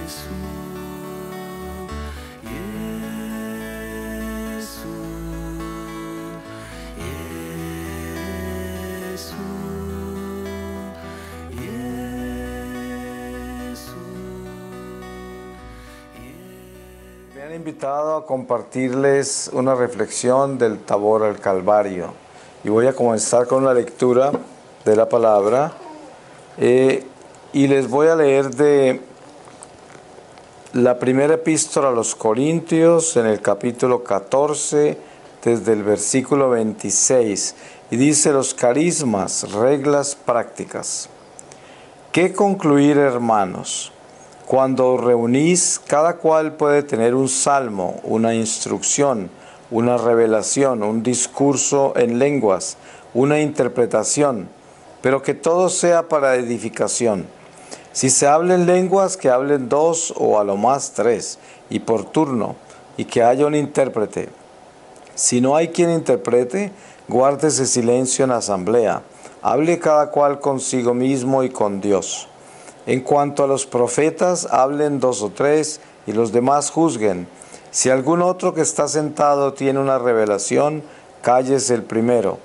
Me han invitado a compartirles una reflexión del Tabor al Calvario y voy a comenzar con una lectura de la palabra y les voy a leer de la primera epístola a los Corintios en el capítulo 14 desde el versículo 26 y dice: los carismas, reglas prácticas. ¿Qué concluir, hermanos? Cuando os reunís, cada cual puede tener un salmo, una instrucción, una revelación, un discurso en lenguas, una interpretación, pero que todo sea para edificación. Si se habla en lenguas, que hablen 2 o a lo más 3, y por turno, y que haya un intérprete. Si no hay quien interprete, guárdese silencio en asamblea. Hable cada cual consigo mismo y con Dios. En cuanto a los profetas, hablen 2 o 3 y los demás juzguen. Si algún otro que está sentado tiene una revelación, cállese el primero.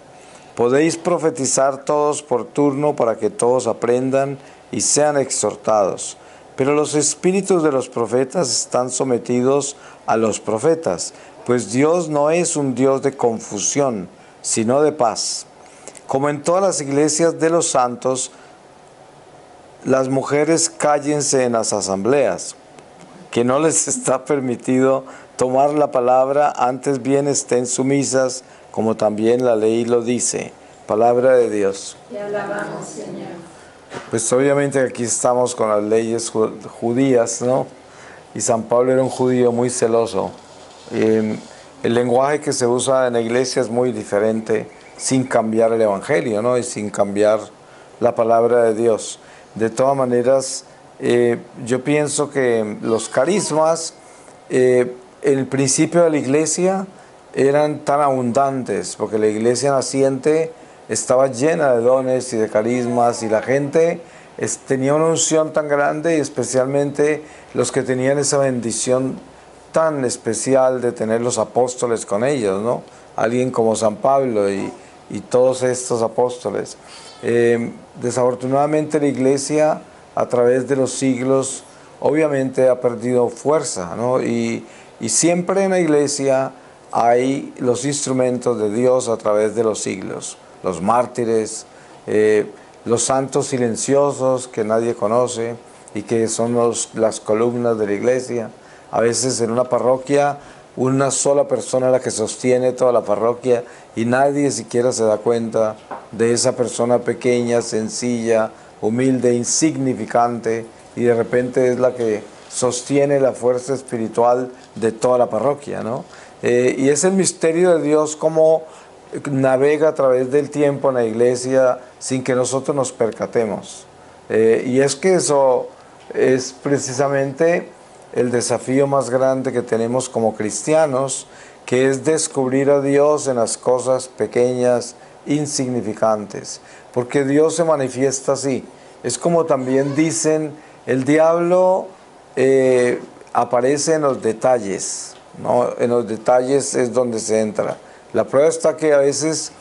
Podéis profetizar todos por turno para que todos aprendan y sean exhortados. Pero los espíritus de los profetas están sometidos a los profetas, pues Dios no es un Dios de confusión, sino de paz. Como en todas las iglesias de los santos, las mujeres cállense en las asambleas, que no les está permitido tomar la palabra, antes bien estén sumisas, como también la ley lo dice. Palabra de Dios. Te alabamos, Señor. Pues obviamente aquí estamos con las leyes judías, ¿no? Y San Pablo era un judío muy celoso. El lenguaje que se usa en la iglesia es muy diferente, sin cambiar el evangelio, ¿no? Y sin cambiar la palabra de Dios. De todas maneras, yo pienso que los carismas, el principio de la iglesia, eran tan abundantes, porque la iglesia naciente estaba llena de dones y de carismas, y la gente tenía una unción tan grande, y especialmente los que tenían esa bendición tan especial de tener los apóstoles con ellos, ¿no? Alguien como San Pablo y todos estos apóstoles. Desafortunadamente la iglesia a través de los siglos obviamente ha perdido fuerza, ¿no? Y siempre en la iglesia hay los instrumentos de Dios a través de los siglos, los mártires, los santos silenciosos que nadie conoce y que son las columnas de la iglesia. A veces en una parroquia una sola persona es la que sostiene toda la parroquia y nadie siquiera se da cuenta de esa persona pequeña, sencilla, humilde, insignificante, y de repente es la que sostiene la fuerza espiritual de toda la parroquia, ¿no? Y es el misterio de Dios cómo navega a través del tiempo en la iglesia sin que nosotros nos percatemos. Y es que eso es precisamente el desafío más grande que tenemos como cristianos, que es descubrir a Dios en las cosas pequeñas, insignificantes, porque Dios se manifiesta así. Es como también dicen, el diablo aparece en los detalles, ¿no? En los detalles es donde se entra. La prueba está que a veces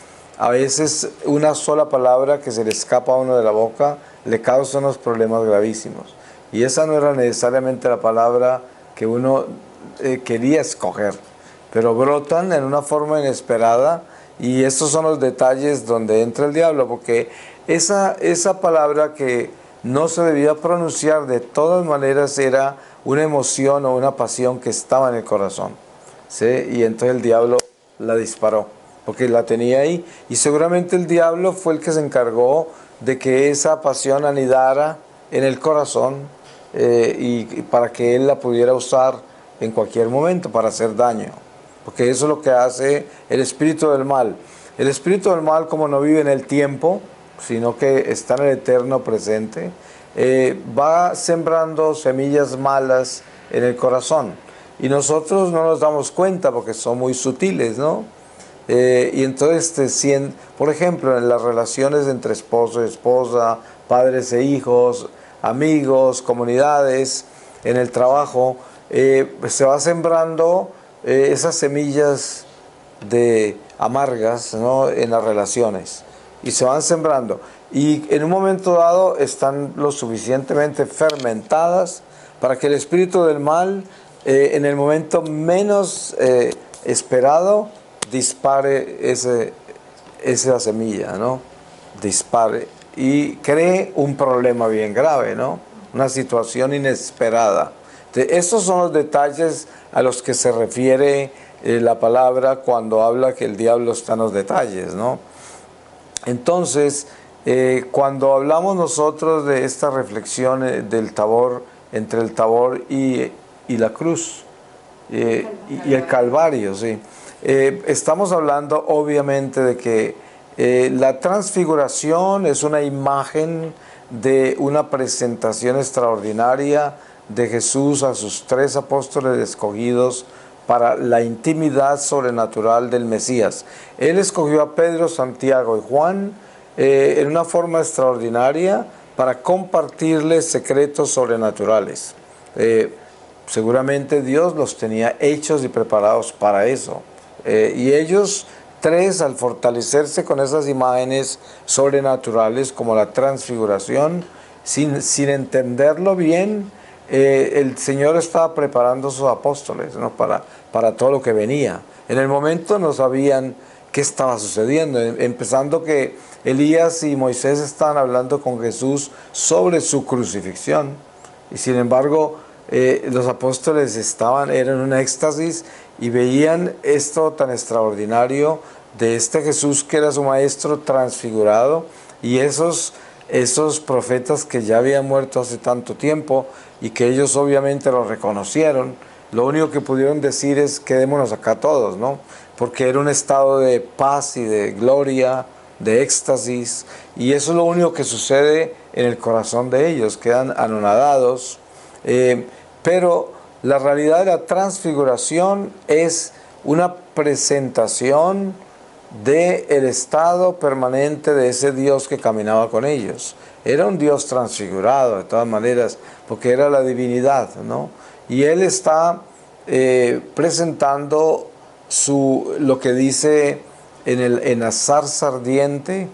una sola palabra que se le escapa a uno de la boca le causa unos problemas gravísimos. Y esa no era necesariamente la palabra que uno quería escoger, pero brotan en una forma inesperada, y estos son los detalles donde entra el diablo, porque esa palabra que no se debía pronunciar de todas maneras era una emoción o una pasión que estaba en el corazón, ¿sí? Y entonces el diablo la disparó, porque la tenía ahí, y seguramente el diablo fue el que se encargó de que esa pasión anidara en el corazón, y para que él la pudiera usar en cualquier momento para hacer daño, porque eso es lo que hace el espíritu del mal. El espíritu del mal, como no vive en el tiempo, sino que está en el eterno presente, va sembrando semillas malas en el corazón, y nosotros no nos damos cuenta porque son muy sutiles, ¿no? Y entonces, por ejemplo, en las relaciones entre esposo y esposa, padres e hijos, amigos, comunidades, en el trabajo, se va sembrando esas semillas de amargas, ¿no?, en las relaciones, y se van sembrando, y en un momento dado están lo suficientemente fermentadas para que el espíritu del mal, en el momento menos esperado, dispare esa semilla, ¿no? Dispare y cree un problema bien grave, ¿no? Una situación inesperada. Entonces, estos son los detalles a los que se refiere la palabra cuando habla que el diablo está en los detalles, ¿no? Entonces, cuando hablamos nosotros de esta reflexión del Tabor, entre el Tabor y la cruz, y el Calvario, sí. Estamos hablando obviamente de que la transfiguración es una imagen de una presentación extraordinaria de Jesús a sus 3 apóstoles escogidos para la intimidad sobrenatural del Mesías. Él escogió a Pedro, Santiago y Juan en una forma extraordinaria para compartirles secretos sobrenaturales. Seguramente Dios los tenía hechos y preparados para eso. Y ellos 3, al fortalecerse con esas imágenes sobrenaturales como la transfiguración, sin entenderlo bien, el Señor estaba preparando a sus apóstoles, ¿no?, para todo lo que venía. En el momento no sabían qué estaba sucediendo, empezando que Elías y Moisés estaban hablando con Jesús sobre su crucifixión, y sin embargo los apóstoles eran en un éxtasis y veían esto tan extraordinario de este Jesús que era su maestro transfigurado, y esos profetas que ya habían muerto hace tanto tiempo y que ellos obviamente lo reconocieron. Lo único que pudieron decir es: quedémonos acá todos, ¿no? Porque era un estado de paz y de gloria, de éxtasis, y eso es lo único que sucede en el corazón de ellos, quedan anonadados. Pero la realidad de la transfiguración es una presentación del estado permanente de ese Dios que caminaba con ellos. Era un Dios transfigurado de todas maneras, porque era la divinidad, ¿no? Y Él está presentando lo que dice en la zarza ardiente.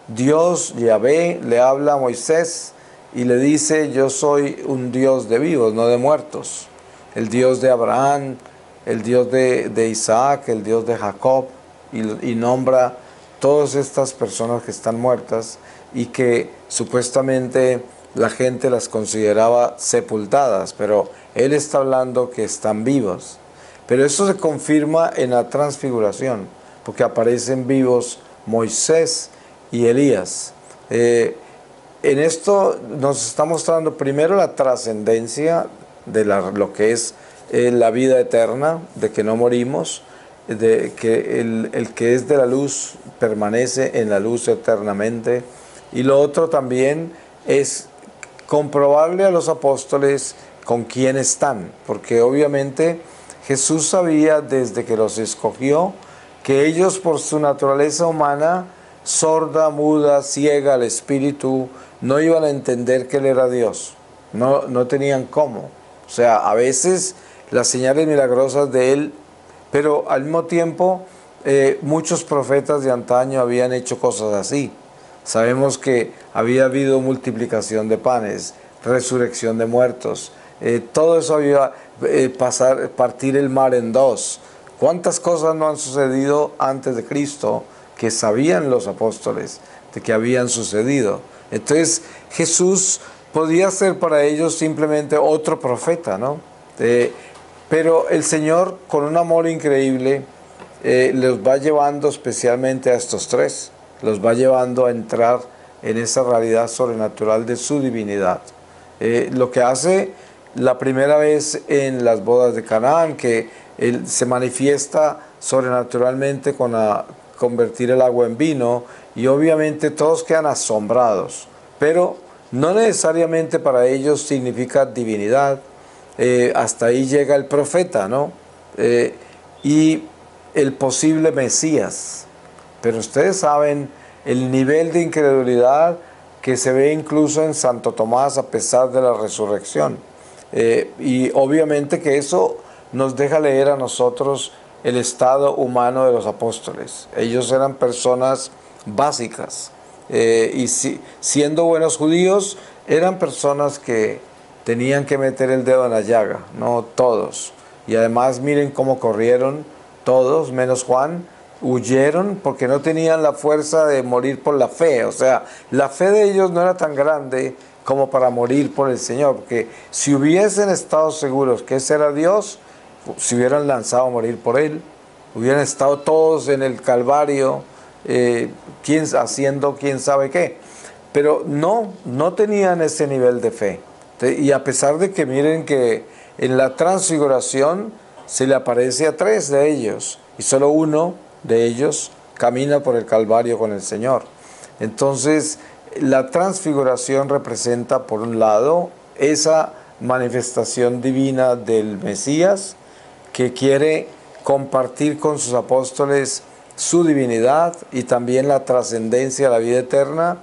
Dios, Yahvé, le habla a Moisés y le dice: yo soy un Dios de vivos, no de muertos. El Dios de Abraham, el Dios de Isaac, el Dios de Jacob, y nombra todas estas personas que están muertas y que supuestamente la gente las consideraba sepultadas, pero Él está hablando que están vivos. Pero eso se confirma en la transfiguración, porque aparecen vivos Moisés y Elías. En esto nos está mostrando primero la trascendencia de lo que es la vida eterna, de que no morimos, de que el que es de la luz permanece en la luz eternamente. Y lo otro también es comprobarle a los apóstoles con quién están, porque obviamente Jesús sabía desde que los escogió que ellos, por su naturaleza humana, sorda, muda, ciega al espíritu, no iban a entender que Él era Dios. No tenían cómo. O sea, a veces las señales milagrosas de Él, pero al mismo tiempo muchos profetas de antaño habían hecho cosas así. Sabemos que había habido multiplicación de panes, resurrección de muertos, todo eso había partir el mar en 2. ¿Cuántas cosas no han sucedido antes de Cristo que sabían los apóstoles de que habían sucedido? Entonces Jesús podía ser para ellos simplemente otro profeta, ¿no? Pero el Señor, con un amor increíble, los va llevando especialmente a estos 3, los va llevando a entrar en esa realidad sobrenatural de su divinidad. Lo que hace la primera vez en las bodas de Canaán, que Él se manifiesta sobrenaturalmente con convertir el agua en vino, y obviamente todos quedan asombrados, pero no necesariamente para ellos significa divinidad. Hasta ahí llega el profeta, ¿no? Y el posible Mesías. Pero ustedes saben el nivel de incredulidad que se ve incluso en Santo Tomás a pesar de la resurrección. Y obviamente que eso nos deja leer a nosotros el estado humano de los apóstoles. Ellos eran personas básicas, siendo buenos judíos, eran personas que tenían que meter el dedo en la llaga, no todos. Y además miren cómo corrieron todos, menos Juan, huyeron porque no tenían la fuerza de morir por la fe. O sea, la fe de ellos no era tan grande como para morir por el Señor, porque si hubiesen estado seguros que ese era Dios, se hubieran lanzado a morir por Él, hubieran estado todos en el Calvario, haciendo quién sabe qué. Pero no tenían ese nivel de fe. Y a pesar de que miren que en la transfiguración se le aparece a 3 de ellos, y solo uno de ellos camina por el Calvario con el Señor. Entonces, la transfiguración representa, por un lado, esa manifestación divina del Mesías, que quiere compartir con sus apóstoles su divinidad y también la trascendencia de la vida eterna,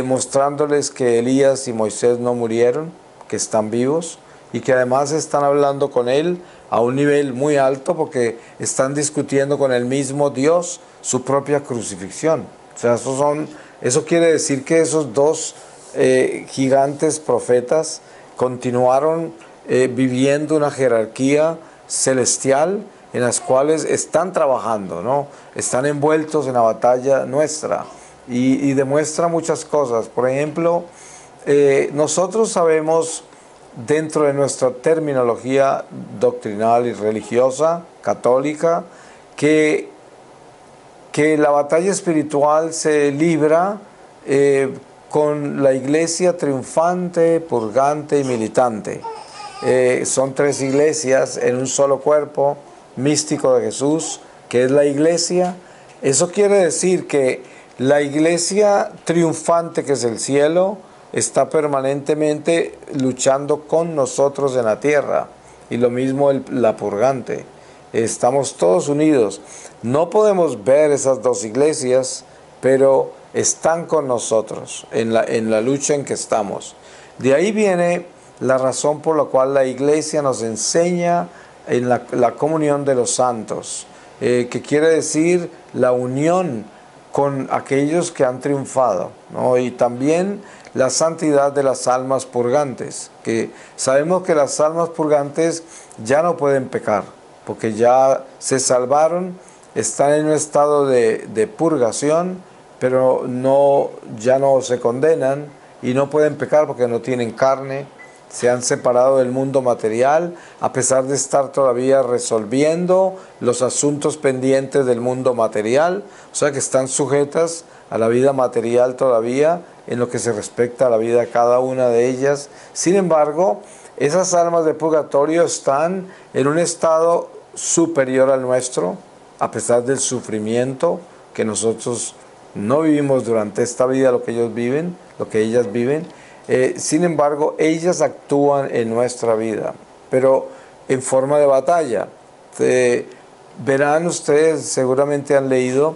mostrándoles que Elías y Moisés no murieron, que están vivos y que además están hablando con él a un nivel muy alto porque están discutiendo con el mismo Dios su propia crucifixión. O sea, eso quiere decir que esos 2 gigantes profetas continuaron viviendo una jerarquía celestial en las cuales están trabajando, ¿no? Están envueltos en la batalla nuestra y demuestra muchas cosas. Por ejemplo, nosotros sabemos, dentro de nuestra terminología doctrinal y religiosa católica, que la batalla espiritual se libra con la iglesia triunfante, purgante y militante. Son 3 iglesias en un solo cuerpo místico de Jesús, que es la iglesia. Eso quiere decir que la iglesia triunfante, que es el cielo, está permanentemente luchando con nosotros en la tierra, y lo mismo la purgante. Estamos todos unidos. No podemos ver esas 2 iglesias, pero están con nosotros en la lucha en que estamos. De ahí viene la razón por la cual la iglesia nos enseña en la comunión de los santos, que quiere decir la unión con aquellos que han triunfado, ¿no? Y también la santidad de las almas purgantes, que sabemos que las almas purgantes ya no pueden pecar, porque ya se salvaron, están en un estado de purgación, pero ya no se condenan y no pueden pecar porque no tienen carne, se han separado del mundo material, a pesar de estar todavía resolviendo los asuntos pendientes del mundo material, o sea que están sujetas a la vida material todavía, en lo que se respecta a la vida de cada una de ellas. Sin embargo, esas almas de purgatorio están en un estado superior al nuestro, a pesar del sufrimiento que nosotros no vivimos durante esta vida, lo que ellos viven, lo que ellas viven. Sin embargo, ellas actúan en nuestra vida, pero en forma de batalla. Verán ustedes, seguramente han leído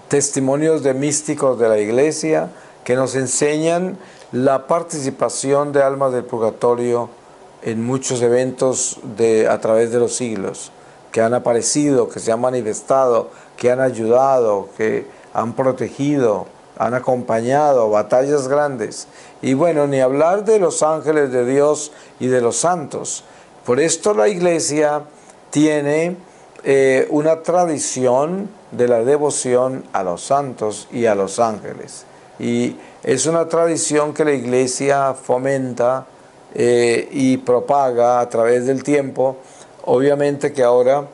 testimonios de místicos de la iglesia que nos enseñan la participación de almas del purgatorio en muchos eventos a través de los siglos, que han aparecido, que se han manifestado, que han ayudado, que han protegido, han acompañado batallas grandes. Y bueno, ni hablar de los ángeles de Dios y de los santos. Por esto la iglesia tiene una tradición de la devoción a los santos y a los ángeles. Y es una tradición que la iglesia fomenta y propaga a través del tiempo. Obviamente que ahora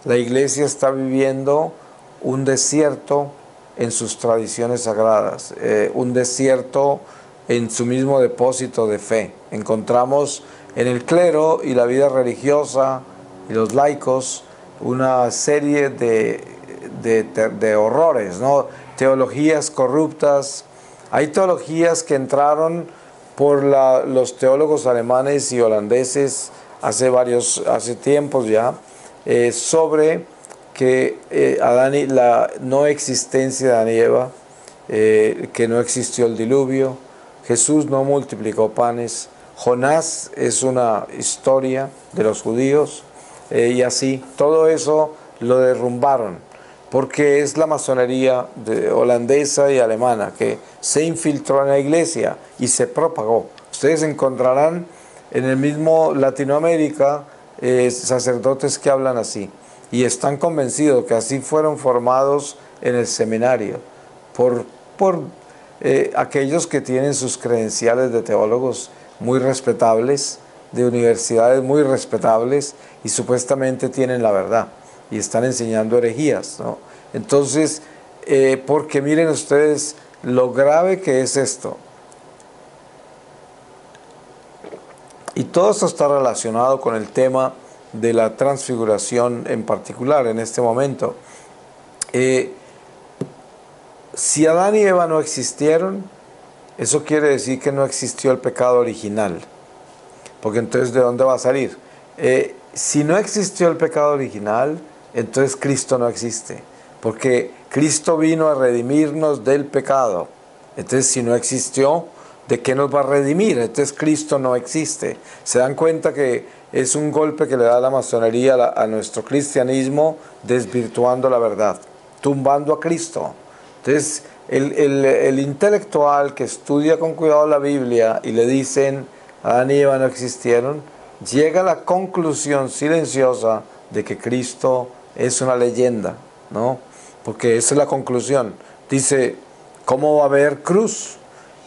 la iglesia está viviendo un desierto en sus tradiciones sagradas, un desierto en su mismo depósito de fe. Encontramos en el clero y la vida religiosa y los laicos una serie de horrores, ¿no? Teologías corruptas. Hay teologías que entraron por los teólogos alemanes y holandeses hace tiempos ya, sobre que la no existencia de Adán y Eva, que no existió el diluvio, Jesús no multiplicó panes, Jonás es una historia de los judíos, y así, todo eso lo derrumbaron, porque es la masonería holandesa y alemana que se infiltró en la iglesia y se propagó. Ustedes encontrarán en el mismo Latinoamérica sacerdotes que hablan así y están convencidos que así fueron formados en el seminario por aquellos que tienen sus credenciales de teólogos muy respetables, de universidades muy respetables y supuestamente tienen la verdad y están enseñando herejías, ¿no? Entonces, porque miren ustedes lo grave que es esto. Y todo esto está relacionado con el tema de la transfiguración en particular en este momento. Si Adán y Eva no existieron, eso quiere decir que no existió el pecado original. Porque entonces, ¿de dónde va a salir? Si no existió el pecado original, entonces Cristo no existe. Porque Cristo vino a redimirnos del pecado. Entonces, si no existió, ¿de qué nos va a redimir? Entonces Cristo no existe. ¿Se dan cuenta que es un golpe que le da la masonería a nuestro cristianismo, desvirtuando la verdad, tumbando a Cristo? Entonces, el intelectual que estudia con cuidado la Biblia y le dicen Adán y Eva no existieron, llega a la conclusión silenciosa de que Cristo es una leyenda, ¿no? Porque esa es la conclusión. Dice, ¿cómo va a haber cruz?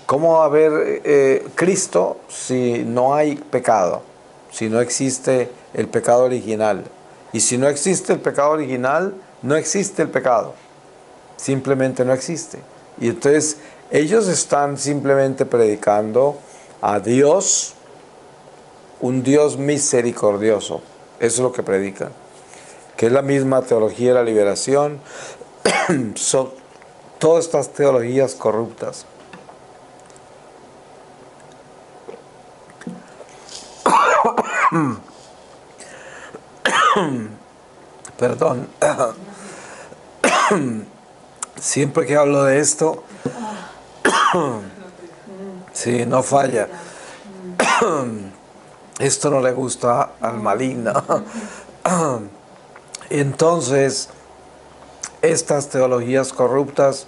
¿Cómo va a haber Cristo si no hay pecado? Si no existe el pecado original. Y si no existe el pecado original, no existe el pecado. Simplemente no existe. Y entonces ellos están simplemente predicando a Dios, un Dios misericordioso. Eso es lo que predican. Que es la misma teología de la liberación. Son todas estas teologías corruptas. Perdón. Siempre que hablo de esto, sí, no falla. Esto no le gusta al maligno. Entonces, estas teologías corruptas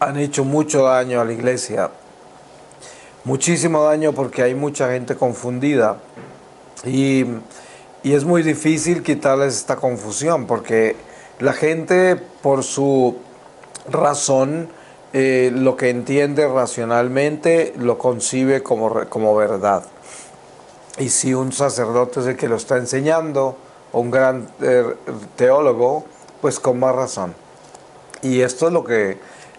han hecho mucho daño a la iglesia. Muchísimo daño porque hay mucha gente confundida. Y es muy difícil quitarles esta confusión porque la gente, por su razón, lo que entiende racionalmente lo concibe como verdad. Y si un sacerdote es el que lo está enseñando, o un gran teólogo, pues con más razón. Y esto es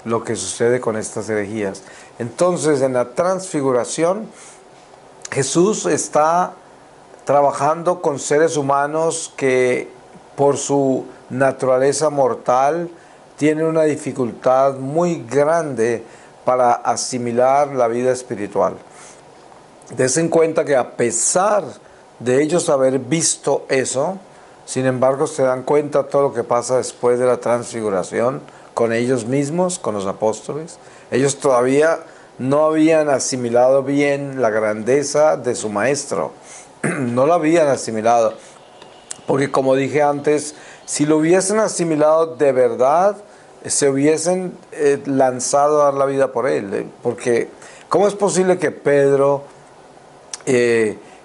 lo que sucede con estas herejías. Entonces, en la transfiguración, Jesús está trabajando con seres humanos que por su naturaleza mortal tienen una dificultad muy grande para asimilar la vida espiritual. Des en cuenta que a pesar de ellos haber visto eso, sin embargo se dan cuenta todo lo que pasa después de la transfiguración con ellos mismos, con los apóstoles. Ellos todavía no habían asimilado bien la grandeza de su maestro. No lo habían asimilado. Porque como dije antes, si lo hubiesen asimilado de verdad, se hubiesen lanzado a dar la vida por él. Porque ¿cómo es posible que Pedro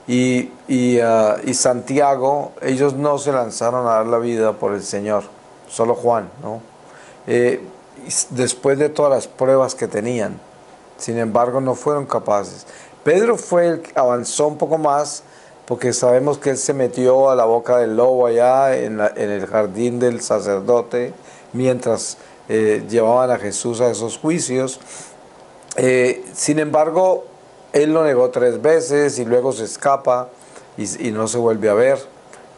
y Santiago, ellos no se lanzaron a dar la vida por el Señor? Solo Juan, ¿no? Después de todas las pruebas que tenían. Sin embargo, no fueron capaces. Pedro fue el que avanzó un poco más, porque sabemos que él se metió a la boca del lobo allá en el jardín del sacerdote, mientras llevaban a Jesús a esos juicios. Sin embargo, él lo negó 3 veces y luego se escapa y no se vuelve a ver.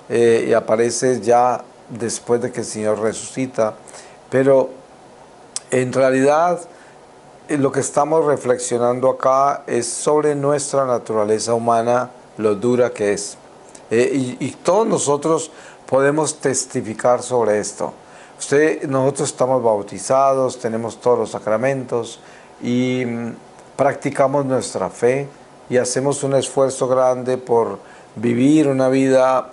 Y aparece ya después de que el Señor resucita. Pero en realidad lo que estamos reflexionando acá es sobre nuestra naturaleza humana, lo dura que es. Y todos nosotros podemos testificar sobre esto. Nosotros estamos bautizados, tenemos todos los sacramentos y practicamos nuestra fe y hacemos un esfuerzo grande por vivir una vida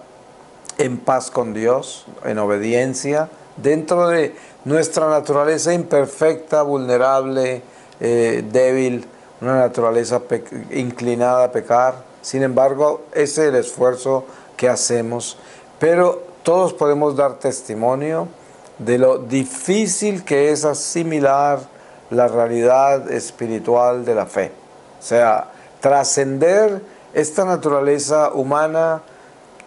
en paz con Dios, en obediencia, dentro de nuestra naturaleza imperfecta, vulnerable, débil, una naturaleza inclinada a pecar. Sin embargo, ese es el esfuerzo que hacemos, pero todos podemos dar testimonio de lo difícil que es asimilar la realidad espiritual de la fe. O sea, trascender esta naturaleza humana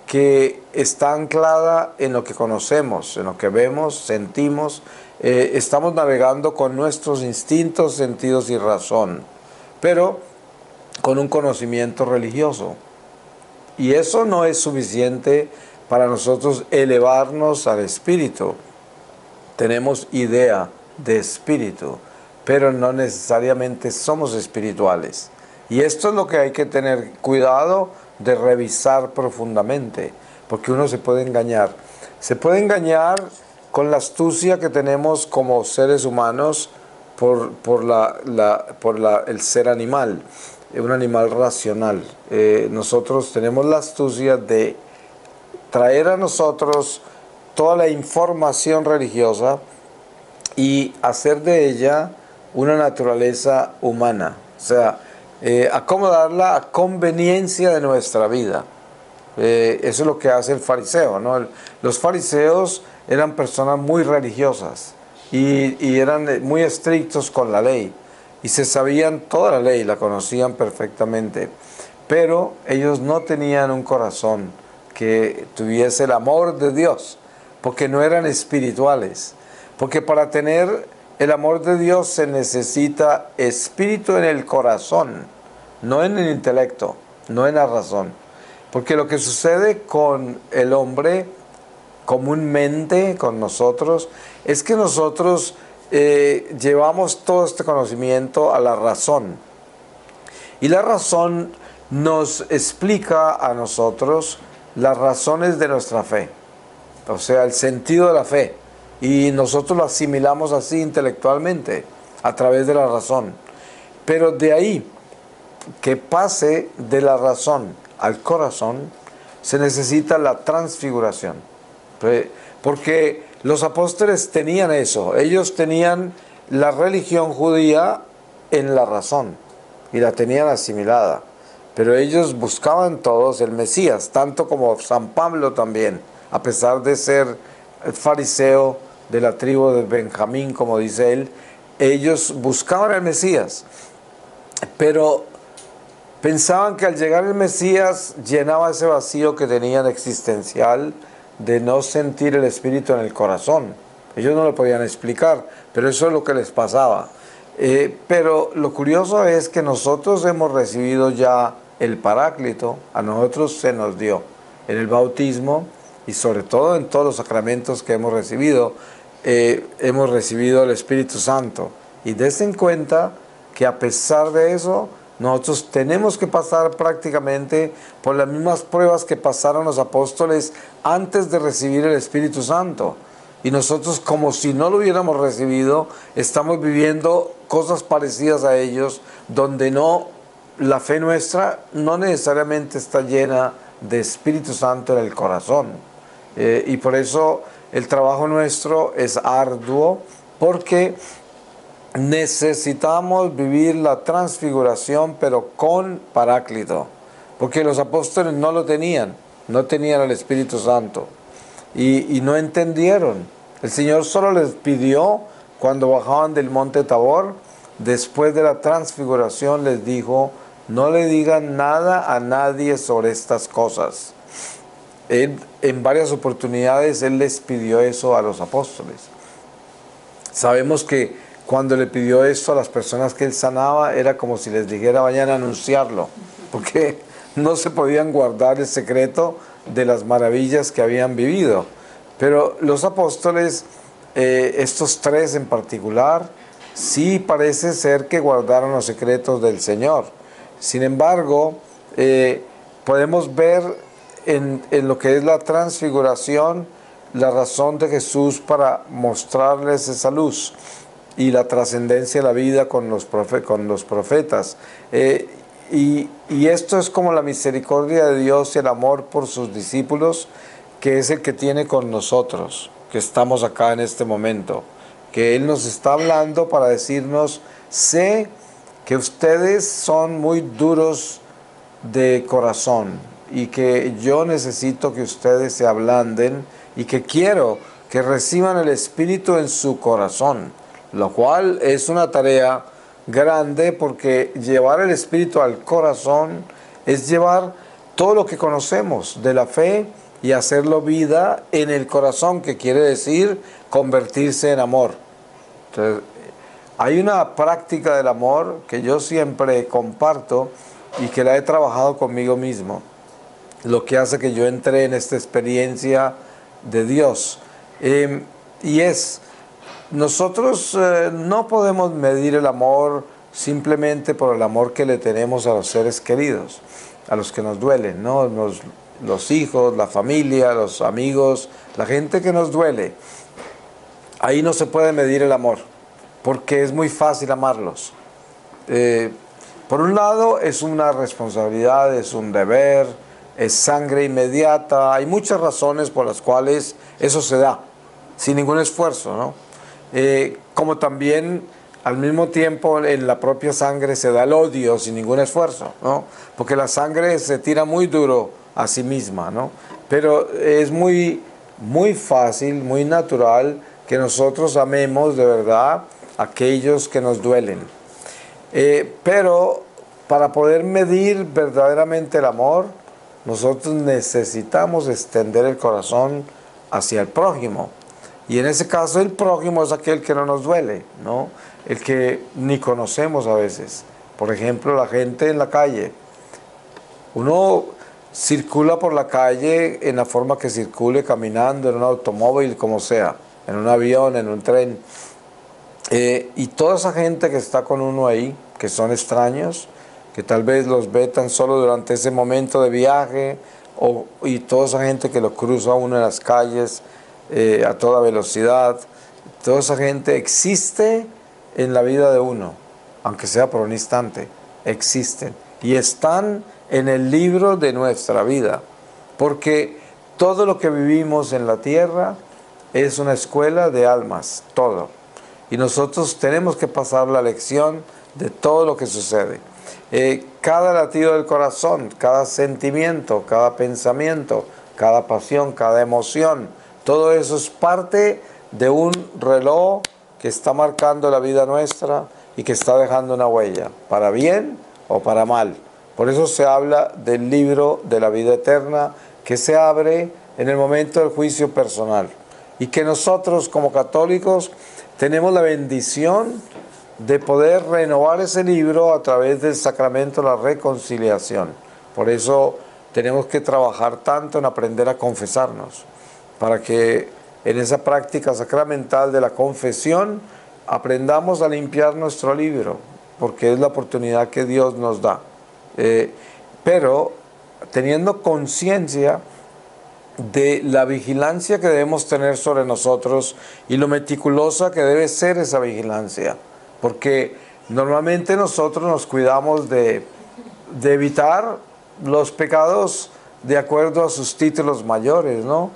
que está anclada en lo que conocemos, en lo que vemos, sentimos. Estamos navegando con nuestros instintos, sentidos y razón, pero con un conocimiento religioso. Y eso no es suficiente para nosotros elevarnos al espíritu. Tenemos idea de espíritu, pero no necesariamente somos espirituales. Y esto es lo que hay que tener cuidado de revisar profundamente, porque uno se puede engañar. Se puede engañar con la astucia que tenemos como seres humanos por el ser animal, un animal racional. Nosotros tenemos la astucia de traer a nosotros toda la información religiosa y hacer de ella una naturaleza humana, o sea, acomodarla a conveniencia de nuestra vida. Eso es lo que hace el fariseo, ¿no? Los fariseos eran personas muy religiosas y eran muy estrictos con la ley y se sabían toda la ley, la conocían perfectamente, pero ellos no tenían un corazón que tuviese el amor de Dios, porque no eran espirituales, porque para tener el amor de Dios se necesita espíritu en el corazón, no en el intelecto, no en la razón. Porque lo que sucede con el hombre comúnmente, con nosotros, es que nosotros llevamos todo este conocimiento a la razón. Y la razón nos explica a nosotros las razones de nuestra fe, o sea, el sentido de la fe. Y nosotros lo asimilamos así intelectualmente, a través de la razón. Pero de ahí que pase de la razón al corazón, se necesita la transfiguración. Porque los apóstoles tenían eso, ellos tenían la religión judía en la razón y la tenían asimilada. Pero ellos buscaban todos el Mesías, tanto como San Pablo también, a pesar de ser fariseo de la tribu de Benjamín, como dice él, ellos buscaban el Mesías, pero pensaban que al llegar el Mesías llenaba ese vacío que tenían existencial de no sentir el Espíritu en el corazón. Ellos no lo podían explicar, pero eso es lo que les pasaba. Pero lo curioso es que nosotros hemos recibido ya el Paráclito, a nosotros se nos dio en el bautismo y sobre todo en todos los sacramentos que hemos recibido el Espíritu Santo. Y dense en cuenta que a pesar de eso, nosotros tenemos que pasar prácticamente por las mismas pruebas que pasaron los apóstoles antes de recibir el Espíritu Santo. Y nosotros, como si no lo hubiéramos recibido, estamos viviendo cosas parecidas a ellos, donde la fe nuestra no necesariamente está llena de Espíritu Santo en el corazón. Y por eso el trabajo nuestro es arduo, porque necesitamos vivir la transfiguración, pero con Paráclito, porque los apóstoles no lo tenían, no tenían el Espíritu Santo y no entendieron. El Señor solo les pidió, cuando bajaban del monte Tabor, después de la transfiguración les dijo: no le digan nada a nadie sobre estas cosas. En varias oportunidades Él les pidió eso a los apóstoles. Sabemos que cuando le pidió esto a las personas que Él sanaba, era como si les dijera: vayan a anunciarlo, porque no se podían guardar el secreto de las maravillas que habían vivido. Pero los apóstoles, estos tres en particular, sí parece ser que guardaron los secretos del Señor. Sin embargo, podemos ver en lo que es la transfiguración la razón de Jesús para mostrarles esa luz y la trascendencia de la vida con los profetas. y esto es como la misericordia de Dios y el amor por sus discípulos, que es el que tiene con nosotros, que estamos acá en este momento, que Él nos está hablando para decirnos: sé que ustedes son muy duros de corazón y que yo necesito que ustedes se ablanden y que quiero que reciban el Espíritu en su corazón, lo cual es una tarea grande, porque llevar el Espíritu al corazón es llevar todo lo que conocemos de la fe y hacerlo vida en el corazón, que quiere decir convertirse en amor. Entonces, hay una práctica del amor que yo siempre comparto y que la he trabajado conmigo mismo, lo que hace que yo entre en esta experiencia de Dios. Y es, nosotros no podemos medir el amor simplemente por el amor que le tenemos a los seres queridos, a los que nos duelen, ¿no? Los hijos, la familia, los amigos, la gente que nos duele. Ahí no se puede medir el amor, porque es muy fácil amarlos. Por un lado, es una responsabilidad, es un deber, es sangre inmediata. Hay muchas razones por las cuales eso se da, sin ningún esfuerzo, ¿no? Como también, al mismo tiempo, en la propia sangre se da el odio sin ningún esfuerzo, ¿no? Porque la sangre se tira muy duro a sí misma, ¿no? Pero es muy, muy fácil, muy natural que nosotros amemos de verdad a aquellos que nos duelen. Pero para poder medir verdaderamente el amor, nosotros necesitamos extender el corazón hacia el prójimo. Y en ese caso el prójimo es aquel que no nos duele, ¿no? El que ni conocemos a veces. Por ejemplo, la gente en la calle. Uno circula por la calle en la forma que circule, caminando, en un automóvil, como sea, en un avión, en un tren. Y toda esa gente que está con uno ahí, que son extraños, que tal vez los ve tan solo durante ese momento de viaje, y toda esa gente que lo cruza a uno en las calles a toda velocidad, toda esa gente existe en la vida de uno, aunque sea por un instante, existen y están en el libro de nuestra vida, porque todo lo que vivimos en la tierra es una escuela de almas, todo. Y nosotros tenemos que pasar la lección de todo lo que sucede. Cada latido del corazón, cada sentimiento, cada pensamiento, cada pasión, cada emoción, todo eso es parte de un reloj que está marcando la vida nuestra y que está dejando una huella, para bien o para mal. Por eso se habla del libro de la vida eterna, que se abre en el momento del juicio personal. Y que nosotros, como católicos, tenemos la bendición de poder renovar ese libro a través del sacramento de la reconciliación. Por eso tenemos que trabajar tanto en aprender a confesarnos, para que en esa práctica sacramental de la confesión aprendamos a limpiar nuestro libro, porque es la oportunidad que Dios nos da. Pero teniendo conciencia de la vigilancia que debemos tener sobre nosotros y lo meticulosa que debe ser esa vigilancia, porque normalmente nosotros nos cuidamos de evitar los pecados de acuerdo a sus títulos mayores, ¿no?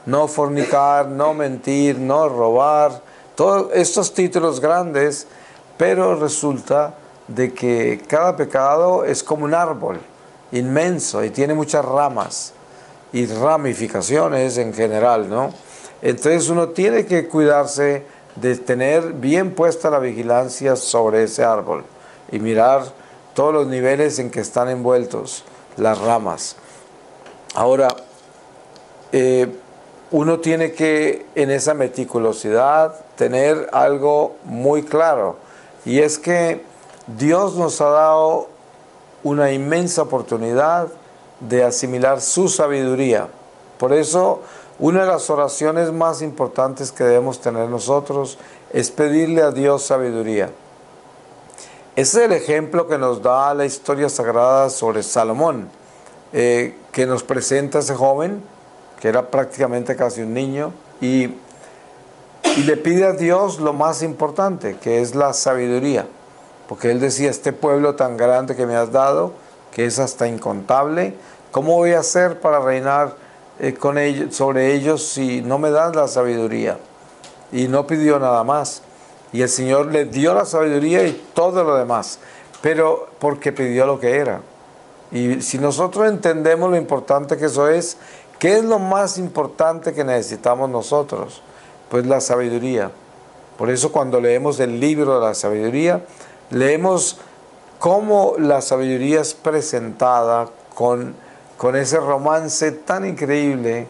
No fornicar, no mentir, no robar, todos estos títulos grandes, pero resulta de que cada pecado es como un árbol inmenso y tiene muchas ramas y ramificaciones en general, ¿no? Entonces uno tiene que cuidarse de tener bien puesta la vigilancia sobre ese árbol y mirar todos los niveles en que están envueltos las ramas. Ahora, uno tiene que, en esa meticulosidad, tener algo muy claro, y es que Dios nos ha dado una inmensa oportunidad de asimilar su sabiduría. Por eso, una de las oraciones más importantes que debemos tener nosotros es pedirle a Dios sabiduría. Ese es el ejemplo que nos da la historia sagrada sobre Salomón, que nos presenta a ese joven, que era prácticamente casi un niño, y le pide a Dios lo más importante, que es la sabiduría. porque él decía, este pueblo tan grande que me has dado, que es hasta incontable, ¿cómo voy a hacer para reinar con ellos, sobre ellos si no me das la sabiduría? Y no pidió nada más. Y el Señor le dio la sabiduría y todo lo demás, pero porque pidió lo que era. Y si nosotros entendemos lo importante que eso es, ¿qué es lo más importante que necesitamos nosotros? Pues la sabiduría. Por eso cuando leemos el libro de la sabiduría, leemos cómo la sabiduría es presentada con ese romance tan increíble,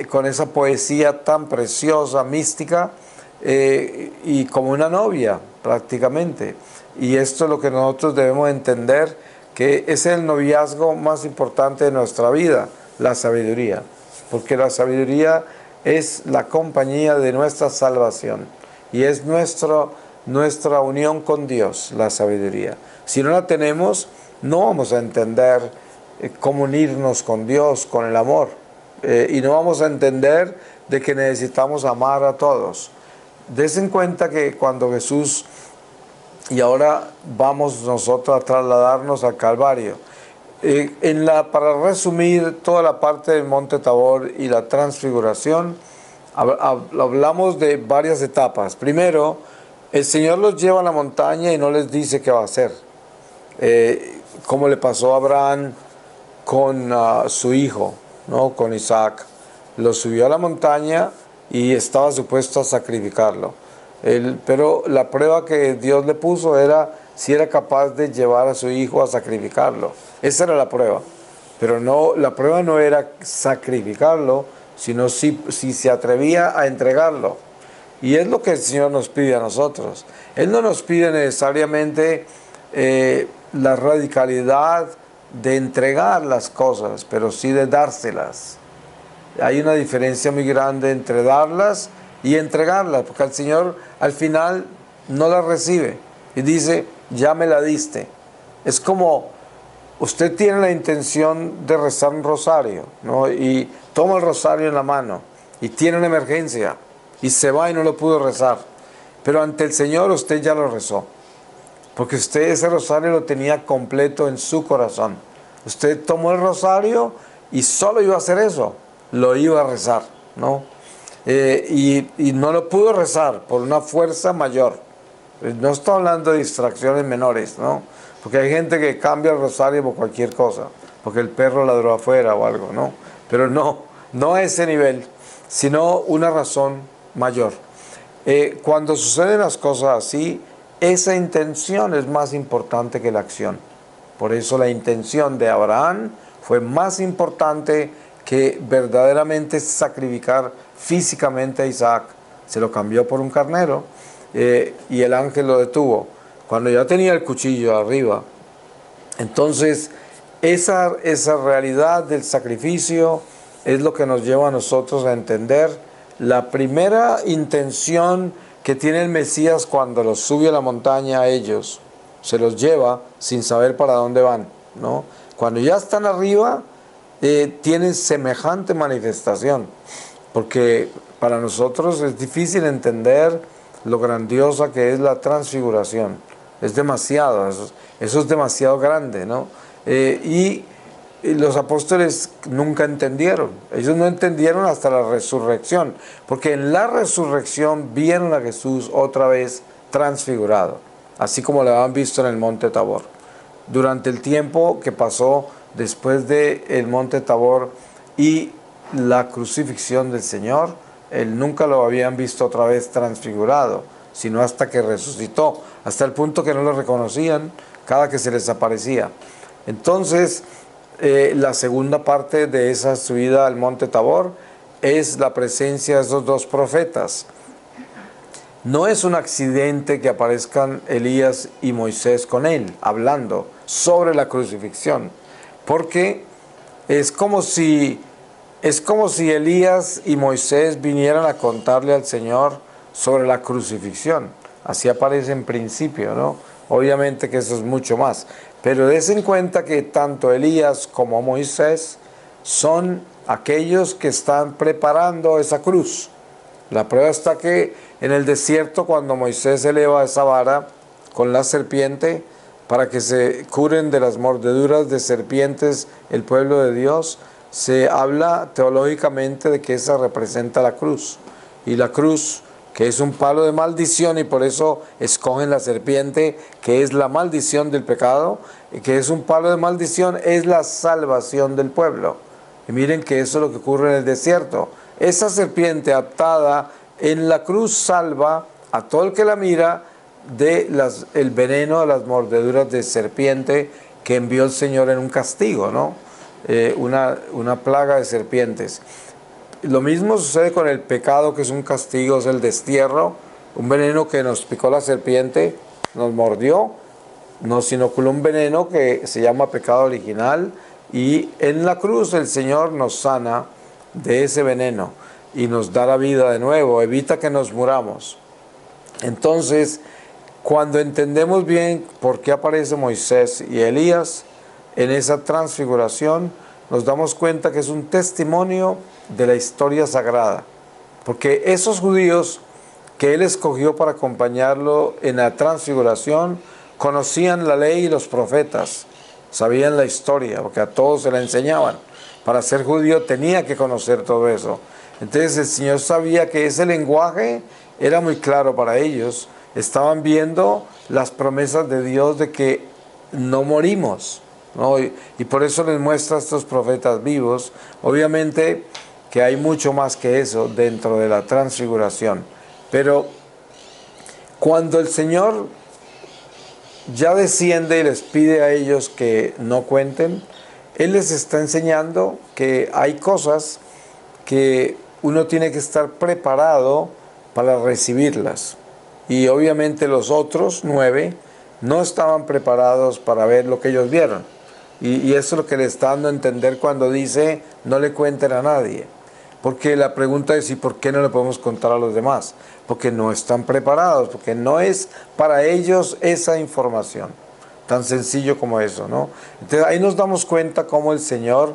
con esa poesía tan preciosa, mística, y como una novia prácticamente. Y esto es lo que nosotros debemos entender, que es el noviazgo más importante de nuestra vida, la sabiduría. Porque la sabiduría es la compañía de nuestra salvación y es nuestra unión con Dios, la sabiduría. Si no la tenemos, no vamos a entender cómo unirnos con Dios, con el amor. Y no vamos a entender de que necesitamos amar a todos. Des en cuenta que cuando Jesús, y ahora vamos nosotros a trasladarnos al Calvario, para resumir toda la parte del Monte Tabor y la transfiguración, hablamos de varias etapas. Primero, el Señor los lleva a la montaña y no les dice qué va a hacer, como le pasó a Abraham con su hijo, ¿no? Con Isaac. Lo subió a la montaña y estaba supuesto a sacrificarlo. Pero la prueba que Dios le puso era si era capaz de llevar a su hijo a sacrificarlo. Esa era la prueba. Pero no, la prueba no era sacrificarlo, sino si se atrevía a entregarlo. Y es lo que el Señor nos pide a nosotros. Él no nos pide necesariamente la radicalidad de entregar las cosas, pero sí de dárselas. Hay una diferencia muy grande entre darlas y entregarlas, porque el Señor al final no las recibe y dice, ya me la diste. Es como usted tiene la intención de rezar un rosario, ¿no? Y toma el rosario en la mano y tiene una emergencia y se va y no lo pudo rezar, pero ante el Señor usted ya lo rezó, porque usted ese rosario lo tenía completo en su corazón. Usted tomó el rosario y solo iba a hacer eso, lo iba a rezar, ¿no? Y no lo pudo rezar por una fuerza mayor. No estoy hablando de distracciones menores, ¿no? Porque hay gente que cambia el rosario por cualquier cosa, porque el perro ladró afuera o algo, ¿no? Pero no a ese nivel, sino una razón mayor. Cuando suceden las cosas así, esa intención es más importante que la acción. Por eso la intención de Abraham fue más importante que verdaderamente sacrificar físicamente a Isaac. Se lo cambió por un carnero y el ángel lo detuvo. Cuando ya tenía el cuchillo arriba, entonces esa realidad del sacrificio es lo que nos lleva a nosotros a entender la primera intención que tiene el Mesías cuando los sube a la montaña a ellos. Se los lleva sin saber para dónde van, ¿no? Cuando ya están arriba, tienen semejante manifestación, porque para nosotros es difícil entender lo grandiosa que es la transfiguración. Es demasiado, eso es demasiado grande, ¿no? Y los apóstoles nunca entendieron. Ellos no entendieron hasta la resurrección, porque en la resurrección vieron a Jesús otra vez transfigurado, así como lo habían visto en el Monte Tabor. Durante el tiempo que pasó después del Monte Tabor y la crucifixión del Señor, él nunca lo habían visto otra vez transfigurado, sino hasta que resucitó, hasta el punto que no lo reconocían cada que se les aparecía. Entonces, la segunda parte de esa subida al Monte Tabor es la presencia de esos dos profetas. No es un accidente que aparezcan Elías y Moisés con él, hablando sobre la crucifixión, porque es como si Elías y Moisés vinieran a contarle al Señor sobre la crucifixión. Así aparece en principio, ¿no? Obviamente que eso es mucho más. Pero des en cuenta que tanto Elías como Moisés son aquellos que están preparando esa cruz. La prueba está que en el desierto, cuando Moisés eleva esa vara con la serpiente para que se curen de las mordeduras de serpientes el pueblo de Dios, se habla teológicamente de que esa representa la cruz. Y la cruz, que es un palo de maldición, y por eso escogen la serpiente, que es la maldición del pecado, y que es un palo de maldición, es la salvación del pueblo. Y miren que eso es lo que ocurre en el desierto. Esa serpiente atada en la cruz salva a todo el que la mira el veneno de las mordeduras de serpiente que envió el Señor en un castigo, ¿no? Una plaga de serpientes. Lo mismo sucede con el pecado, que es un castigo, es el destierro, un veneno que nos picó la serpiente, nos mordió, nos inoculó un veneno que se llama pecado original, y en la cruz el Señor nos sana de ese veneno y nos da la vida de nuevo, evita que nos muramos. Entonces, cuando entendemos bien por qué aparece Moisés y Elías en esa transfiguración, nos damos cuenta que es un testimonio de la historia sagrada. Porque esos judíos que él escogió para acompañarlo en la transfiguración conocían la ley y los profetas, sabían la historia, porque a todos se la enseñaban. Para ser judío tenía que conocer todo eso. Entonces el Señor sabía que ese lenguaje era muy claro para ellos. Estaban viendo las promesas de Dios de que no morimos, ¿no? Y por eso les muestra a estos profetas vivos. Obviamente que hay mucho más que eso dentro de la transfiguración. Pero cuando el Señor ya desciende y les pide a ellos que no cuenten, Él les está enseñando que hay cosas que uno tiene que estar preparado para recibirlas. Y obviamente los otros 9 no estaban preparados para ver lo que ellos vieron. Y eso es lo que le está dando a entender cuando dice, no le cuenten a nadie. Porque la pregunta es, ¿y por qué no le podemos contar a los demás? Porque no están preparados, porque no es para ellos esa información. Tan sencillo como eso, ¿no? Entonces ahí nos damos cuenta cómo el Señor,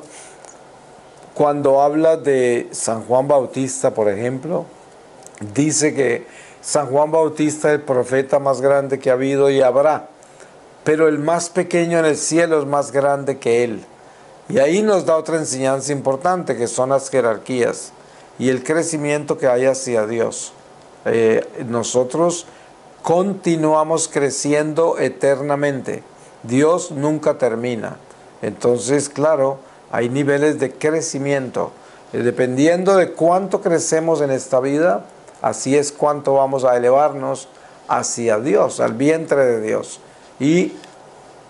cuando habla de San Juan Bautista, por ejemplo, dice que San Juan Bautista es el profeta más grande que ha habido y habrá, pero el más pequeño en el cielo es más grande que él. Y ahí nos da otra enseñanza importante, que son las jerarquías y el crecimiento que hay hacia Dios. Nosotros continuamos creciendo eternamente. Dios nunca termina. Entonces, claro, hay niveles de crecimiento. Dependiendo de cuánto crecemos en esta vida, así es cuánto vamos a elevarnos hacia Dios, al vientre de Dios. Y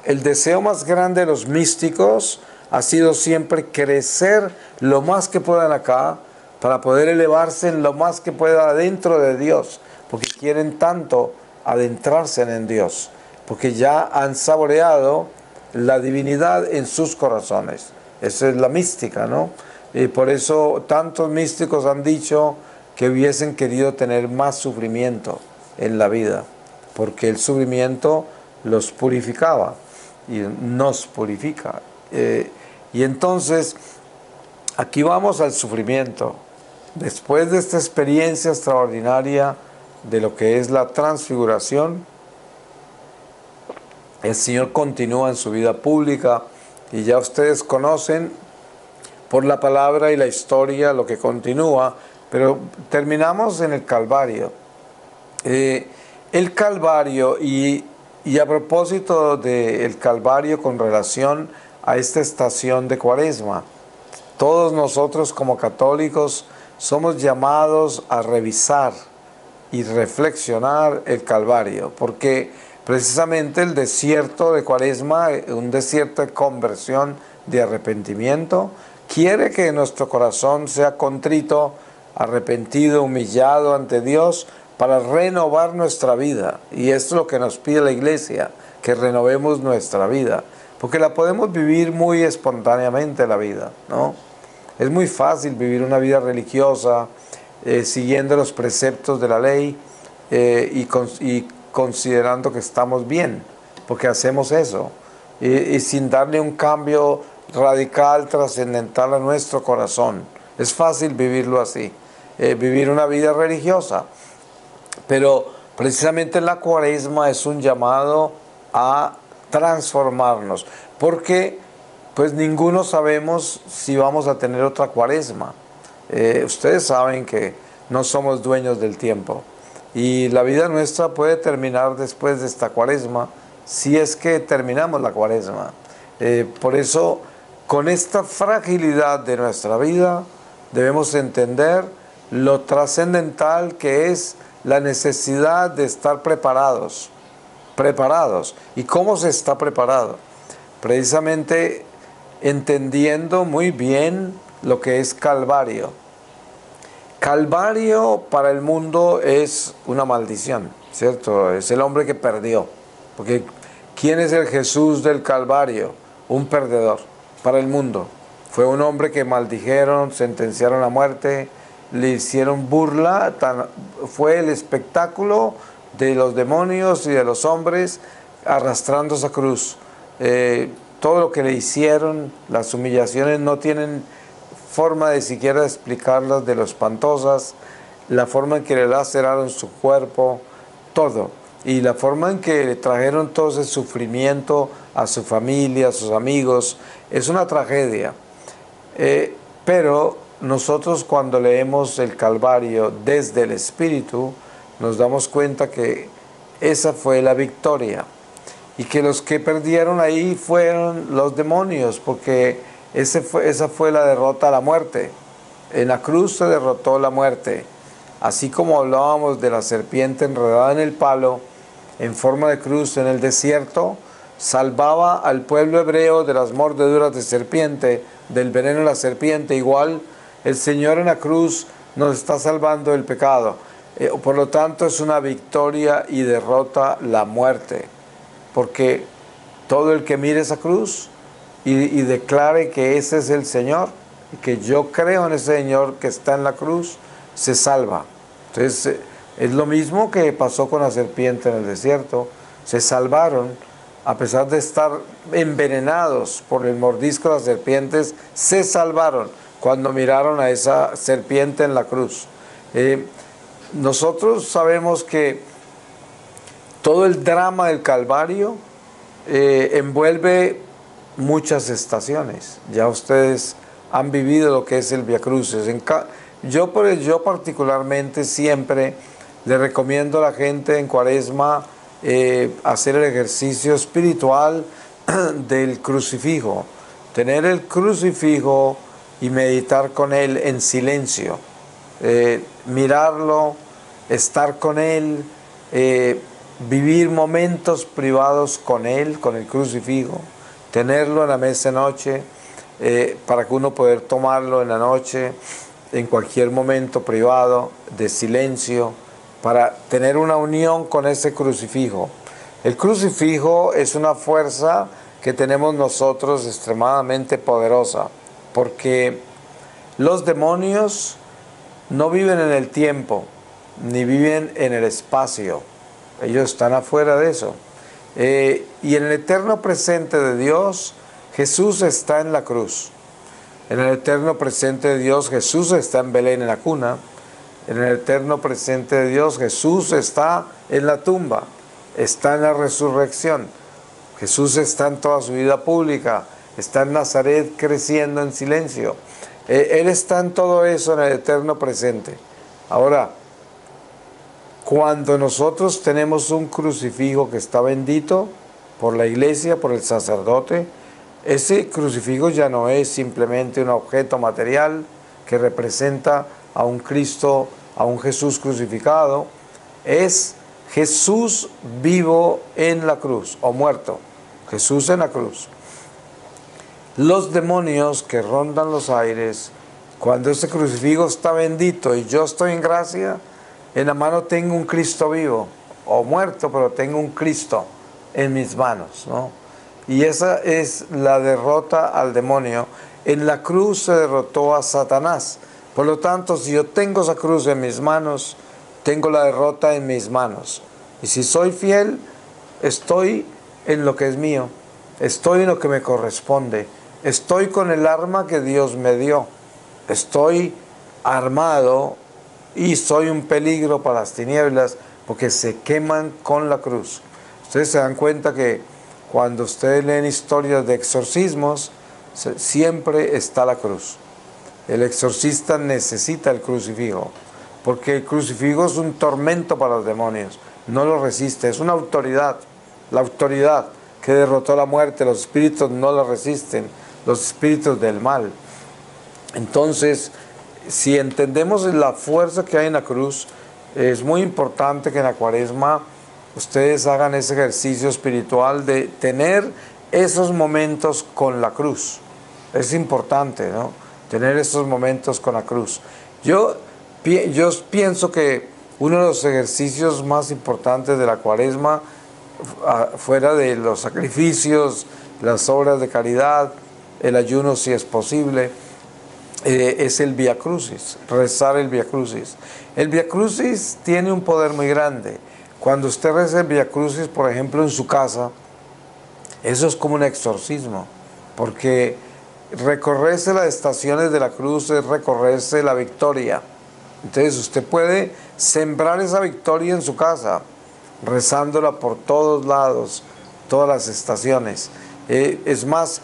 el deseo más grande de los místicos ha sido siempre crecer lo más que puedan acá, para poder elevarse en lo más que pueda dentro de Dios, porque quieren tanto adentrarse en Dios, porque ya han saboreado la divinidad en sus corazones. Esa es la mística, ¿no? Y por eso tantos místicos han dicho que hubiesen querido tener más sufrimiento en la vida, porque el sufrimiento los purificaba y nos purifica. Y entonces, aquí vamos al sufrimiento. Después de esta experiencia extraordinaria de lo que es la transfiguración, el Señor continúa en su vida pública y ya ustedes conocen por la palabra y la historia lo que continúa, pero terminamos en el Calvario. El Calvario, y a propósito del Calvario con relación a esta estación de Cuaresma, todos nosotros como católicos somos llamados a revisar y reflexionar el Calvario, porque precisamente el desierto de Cuaresma, un desierto de conversión, de arrepentimiento, quiere que nuestro corazón sea contrito, arrepentido, humillado ante Dios, para renovar nuestra vida. Y esto es lo que nos pide la Iglesia, que renovemos nuestra vida, porque la podemos vivir muy espontáneamente la vida, ¿no? Es muy fácil vivir una vida religiosa, siguiendo los preceptos de la ley y considerando que estamos bien, porque hacemos eso, y sin darle un cambio radical, trascendental a nuestro corazón. Es fácil vivirlo así, vivir una vida religiosa, pero Precisamente la cuaresma es un llamado a transformarnos, porque pues ninguno sabemos si vamos a tener otra cuaresma. Ustedes saben que no somos dueños del tiempo y la vida nuestra puede terminar después de esta cuaresma, si es que terminamos la cuaresma. Por eso, con esta fragilidad de nuestra vida, debemos entender lo trascendental que es la necesidad de estar preparados. Preparados. ¿Y cómo se está preparado? Precisamente entendiendo muy bien lo que es Calvario. Calvario para el mundo es una maldición, ¿cierto? Es el hombre que perdió. Porque ¿quién es el Jesús del Calvario? Un perdedor para el mundo. Fue un hombre que maldijeron, sentenciaron a muerte, le hicieron burla, fue el espectáculo de los demonios y de los hombres arrastrando esa cruz. Todo lo que le hicieron, las humillaciones no tienen forma de siquiera explicarlas, de lo espantosas, la forma en que le laceraron su cuerpo, todo. Y la forma en que le trajeron todo ese sufrimiento a su familia, a sus amigos, es una tragedia. Pero nosotros cuando leemos el Calvario desde el Espíritu, nos damos cuenta que esa fue la victoria. Y que los que perdieron ahí fueron los demonios, porque esa fue la derrota a la muerte. En la cruz se derrotó la muerte. Así como hablábamos de la serpiente enredada en el palo, en forma de cruz en el desierto, salvaba al pueblo hebreo de las mordeduras de serpiente, del veneno de la serpiente. Igual el Señor en la cruz nos está salvando del pecado. Por lo tanto, es una victoria y derrota la muerte. Porque todo el que mire esa cruz y declare que ese es el Señor, y que yo creo en ese Señor que está en la cruz, se salva. Entonces, es lo mismo que pasó con la serpiente en el desierto. Se salvaron, a pesar de estar envenenados por el mordisco de las serpientes, se salvaron cuando miraron a esa serpiente en la cruz. Nosotros sabemos que todo el drama del Calvario envuelve muchas estaciones. Ya ustedes han vivido lo que es el Vía Crucis. Yo particularmente siempre le recomiendo a la gente en Cuaresma hacer el ejercicio espiritual del crucifijo. Tener el crucifijo y meditar con él en silencio. Mirarlo, estar con él, vivir momentos privados con él, con el crucifijo, tenerlo en la mesa de noche, para que uno pueda tomarlo en la noche, en cualquier momento privado, de silencio, para tener una unión con ese crucifijo. El crucifijo es una fuerza que tenemos nosotros extremadamente poderosa, porque los demonios no viven en el tiempo, ni viven en el espacio. Ellos están afuera de eso. Y en el eterno presente de Dios, Jesús está en la cruz. En el eterno presente de Dios, Jesús está en Belén, en la cuna. En el eterno presente de Dios, Jesús está en la tumba, está en la resurrección. Jesús está en toda su vida pública, está en Nazaret creciendo en silencio. Él está en todo eso, en el eterno presente. Ahora, cuando nosotros tenemos un crucifijo que está bendito por la iglesia, por el sacerdote, ese crucifijo ya no es simplemente un objeto material que representa a un Cristo, a un Jesús crucificado, es Jesús vivo en la cruz, o muerto, Jesús en la cruz. Los demonios que rondan los aires, cuando ese crucifijo está bendito y yo estoy en gracia, en la mano tengo un Cristo vivo, o muerto, pero tengo un Cristo en mis manos, ¿no? Y esa es la derrota al demonio. En la cruz se derrotó a Satanás. Por lo tanto, si yo tengo esa cruz en mis manos, tengo la derrota en mis manos. Y si soy fiel, estoy en lo que es mío, estoy en lo que me corresponde, estoy con el arma que Dios me dio, estoy armado y soy un peligro para las tinieblas, porque se queman con la cruz. Ustedes se dan cuenta que cuando ustedes leen historias de exorcismos, siempre está la cruz. El exorcista necesita el crucifijo, porque el crucifijo es un tormento para los demonios, no lo resiste, es una autoridad, la autoridad que derrotó la muerte, los espíritus no la resisten, los espíritus del mal. Entonces, si entendemos la fuerza que hay en la cruz, es muy importante que en la Cuaresma ustedes hagan ese ejercicio espiritual de tener esos momentos con la cruz. Es importante, ¿no? Tener esos momentos con la cruz. Yo pienso que uno de los ejercicios más importantes de la Cuaresma, fuera de los sacrificios, las obras de caridad, el ayuno si es posible, es el Vía Crucis, rezar el Vía Crucis. El Vía Crucis tiene un poder muy grande. Cuando usted reza el Vía Crucis, por ejemplo, en su casa, eso es como un exorcismo, porque recorrerse las estaciones de la cruz es recorrerse la victoria. Entonces usted puede sembrar esa victoria en su casa, rezándola por todos lados, todas las estaciones. Es más,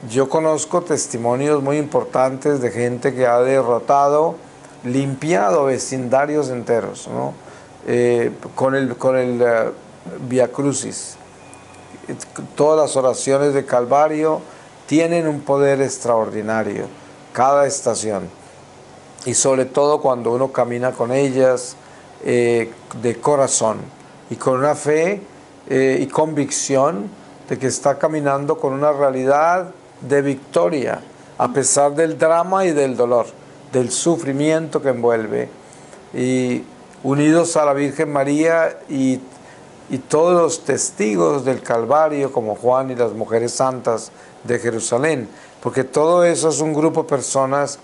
yo conozco testimonios muy importantes de gente que ha derrotado, limpiado vecindarios enteros, ¿no? Con el Vía Crucis. Todas las oraciones de Calvario tienen un poder extraordinario, cada estación. Y sobre todo cuando uno camina con ellas de corazón y con una fe y convicción de que está caminando con una realidad de victoria, a pesar del drama y del dolor, del sufrimiento que envuelve. Y unidos a la Virgen María y todos los testigos del Calvario, como Juan y las mujeres santas de Jerusalén, porque todo eso es un grupo de personas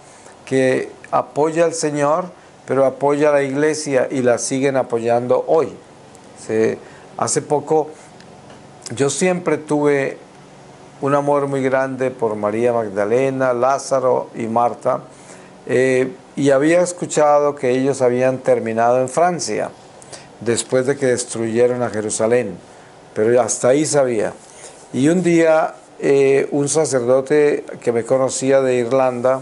que apoya al Señor, pero apoya a la Iglesia y la siguen apoyando hoy. Hace poco, yo siempre tuve un amor muy grande por María Magdalena, Lázaro y Marta, y había escuchado que ellos habían terminado en Francia, después de que destruyeron a Jerusalén, pero hasta ahí sabía. Y un día un sacerdote que me conocía de Irlanda,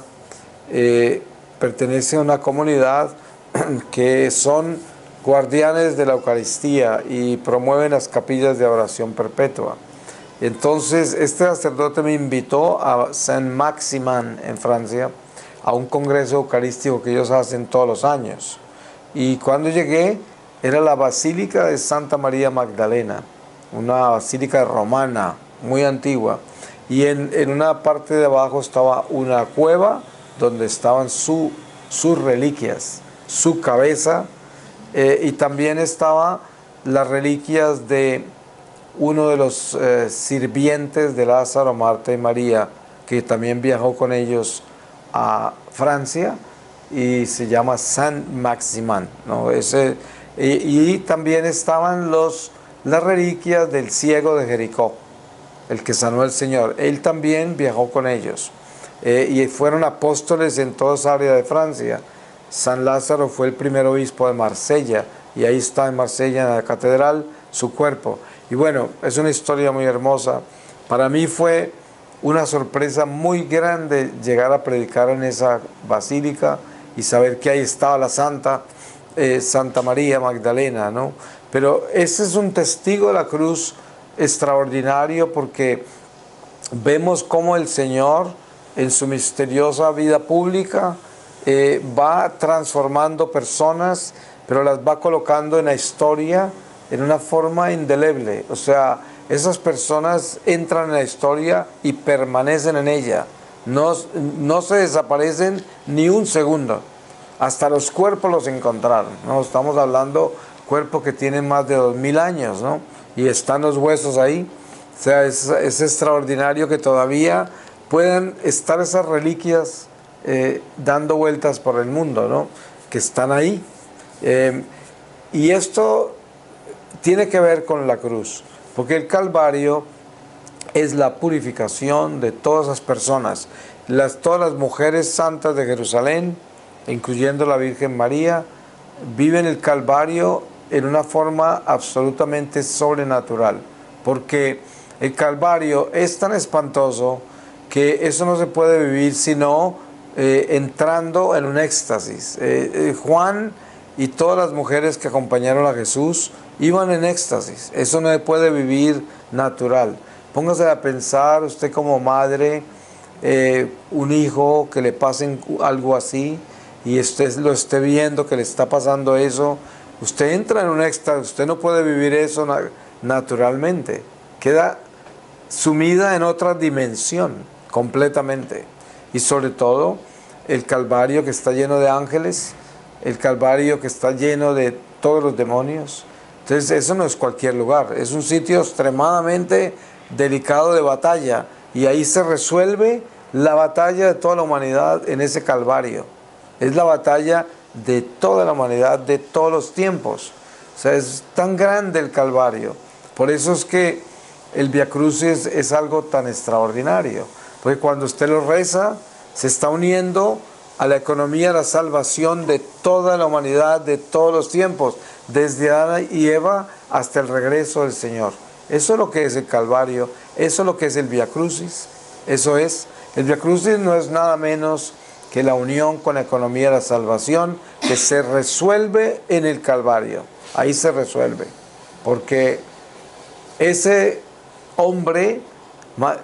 pertenece a una comunidad que son guardianes de la Eucaristía y promueven las capillas de oración perpetua. Entonces este sacerdote me invitó a Saint-Maximin en Francia, a un congreso eucarístico que ellos hacen todos los años. Y cuando llegué, era la Basílica de Santa María Magdalena, una basílica romana muy antigua, y en una parte de abajo estaba una cueva donde estaban sus reliquias, su cabeza, y también estaban las reliquias de uno de los sirvientes de Lázaro, Marta y María, que también viajó con ellos a Francia, y se llama Saint-Maximin, ¿no? Y también estaban las reliquias del ciego de Jericó, el que sanó el Señor. Él también viajó con ellos. Y fueron apóstoles en toda esa área de Francia. San Lázaro fue el primer obispo de Marsella, y ahí está en Marsella, en la catedral, su cuerpo. Y bueno, es una historia muy hermosa. Para mí fue una sorpresa muy grande llegar a predicar en esa basílica y saber que ahí estaba la Santa María Magdalena, ¿no? Pero ese es un testigo de la cruz extraordinario, porque vemos cómo el Señor en su misteriosa vida pública va transformando personas, pero las va colocando en la historia en una forma indeleble. O sea, esas personas entran en la historia y permanecen en ella. No se desaparecen ni un segundo. Hasta los cuerpos los encontraron, ¿no? Estamos hablando cuerpos que tienen más de 2000 años, ¿no? Y están los huesos ahí. O sea, es extraordinario que todavía puedan estar esas reliquias dando vueltas por el mundo, ¿no? Que están ahí. Y esto tiene que ver con la cruz, porque el Calvario es la purificación de todas las personas. Todas las mujeres santas de Jerusalén, incluyendo la Virgen María, viven el Calvario en una forma absolutamente sobrenatural, porque el Calvario es tan espantoso que eso no se puede vivir sino entrando en un éxtasis. Juan y todas las mujeres que acompañaron a Jesús iban en éxtasis. Eso no se puede vivir natural. Póngase a pensar usted como madre, un hijo que le pasen algo así y usted lo esté viendo que le está pasando eso. Usted entra en un éxtasis, usted no puede vivir eso naturalmente. Queda sumida en otra dimensión completamente. Y sobre todo el Calvario que está lleno de ángeles, el Calvario que está lleno de todos los demonios. Entonces eso no es cualquier lugar, es un sitio extremadamente delicado de batalla, y ahí se resuelve la batalla de toda la humanidad en ese Calvario. Es la batalla de toda la humanidad, de todos los tiempos. O sea, es tan grande el Calvario. Por eso es que el Vía Crucis es algo tan extraordinario. Porque cuando usted lo reza, se está uniendo a la economía de la salvación de toda la humanidad, de todos los tiempos, desde Adán y Eva hasta el regreso del Señor. Eso es lo que es el Calvario, eso es lo que es el Vía Crucis. Eso es, el Vía Crucis no es nada menos que la unión con la economía de la salvación que se resuelve en el Calvario. Ahí se resuelve, porque ese hombre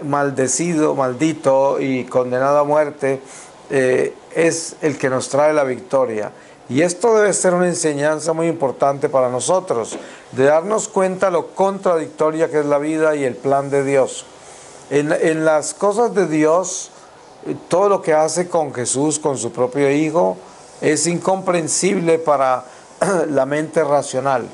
maldecido, maldito y condenado a muerte, es el que nos trae la victoria. Y esto debe ser una enseñanza muy importante para nosotros, de darnos cuenta lo contradictoria que es la vida y el plan de Dios. En las cosas de Dios, todo lo que hace con Jesús, con su propio Hijo, es incomprensible para la mente racional.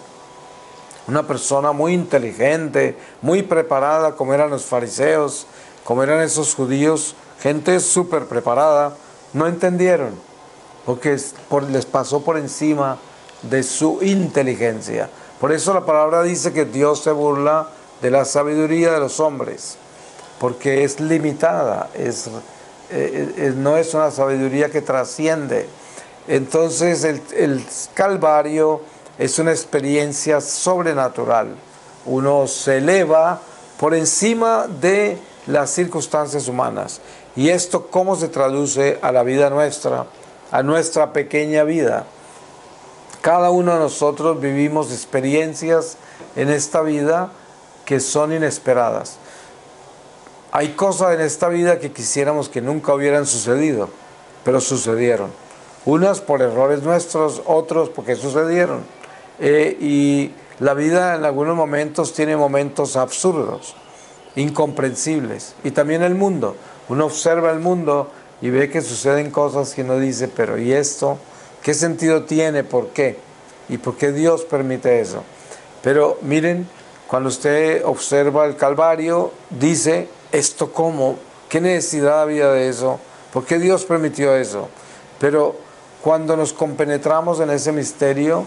Una persona muy inteligente, muy preparada, como eran los fariseos, como eran esos judíos, gente súper preparada, no entendieron, porque les pasó por encima de su inteligencia. Por eso la palabra dice que Dios se burla de la sabiduría de los hombres, porque es limitada, no es una sabiduría que trasciende. Entonces el Calvario es una experiencia sobrenatural. Uno se eleva por encima de las circunstancias humanas. ¿Y esto cómo se traduce a la vida nuestra, a nuestra pequeña vida? Cada uno de nosotros vivimos experiencias en esta vida que son inesperadas. Hay cosas en esta vida que quisiéramos que nunca hubieran sucedido, pero sucedieron. Unas por errores nuestros, otros porque sucedieron. Y la vida en algunos momentos tiene momentos absurdos, incomprensibles. Y también el mundo. Uno observa el mundo y ve que suceden cosas que uno dice, pero ¿y esto? ¿Qué sentido tiene? ¿Por qué? ¿Y por qué Dios permite eso? Pero miren, cuando usted observa el Calvario, dice, ¿esto cómo? ¿Qué necesidad había de eso? ¿Por qué Dios permitió eso? Pero cuando nos compenetramos en ese misterio,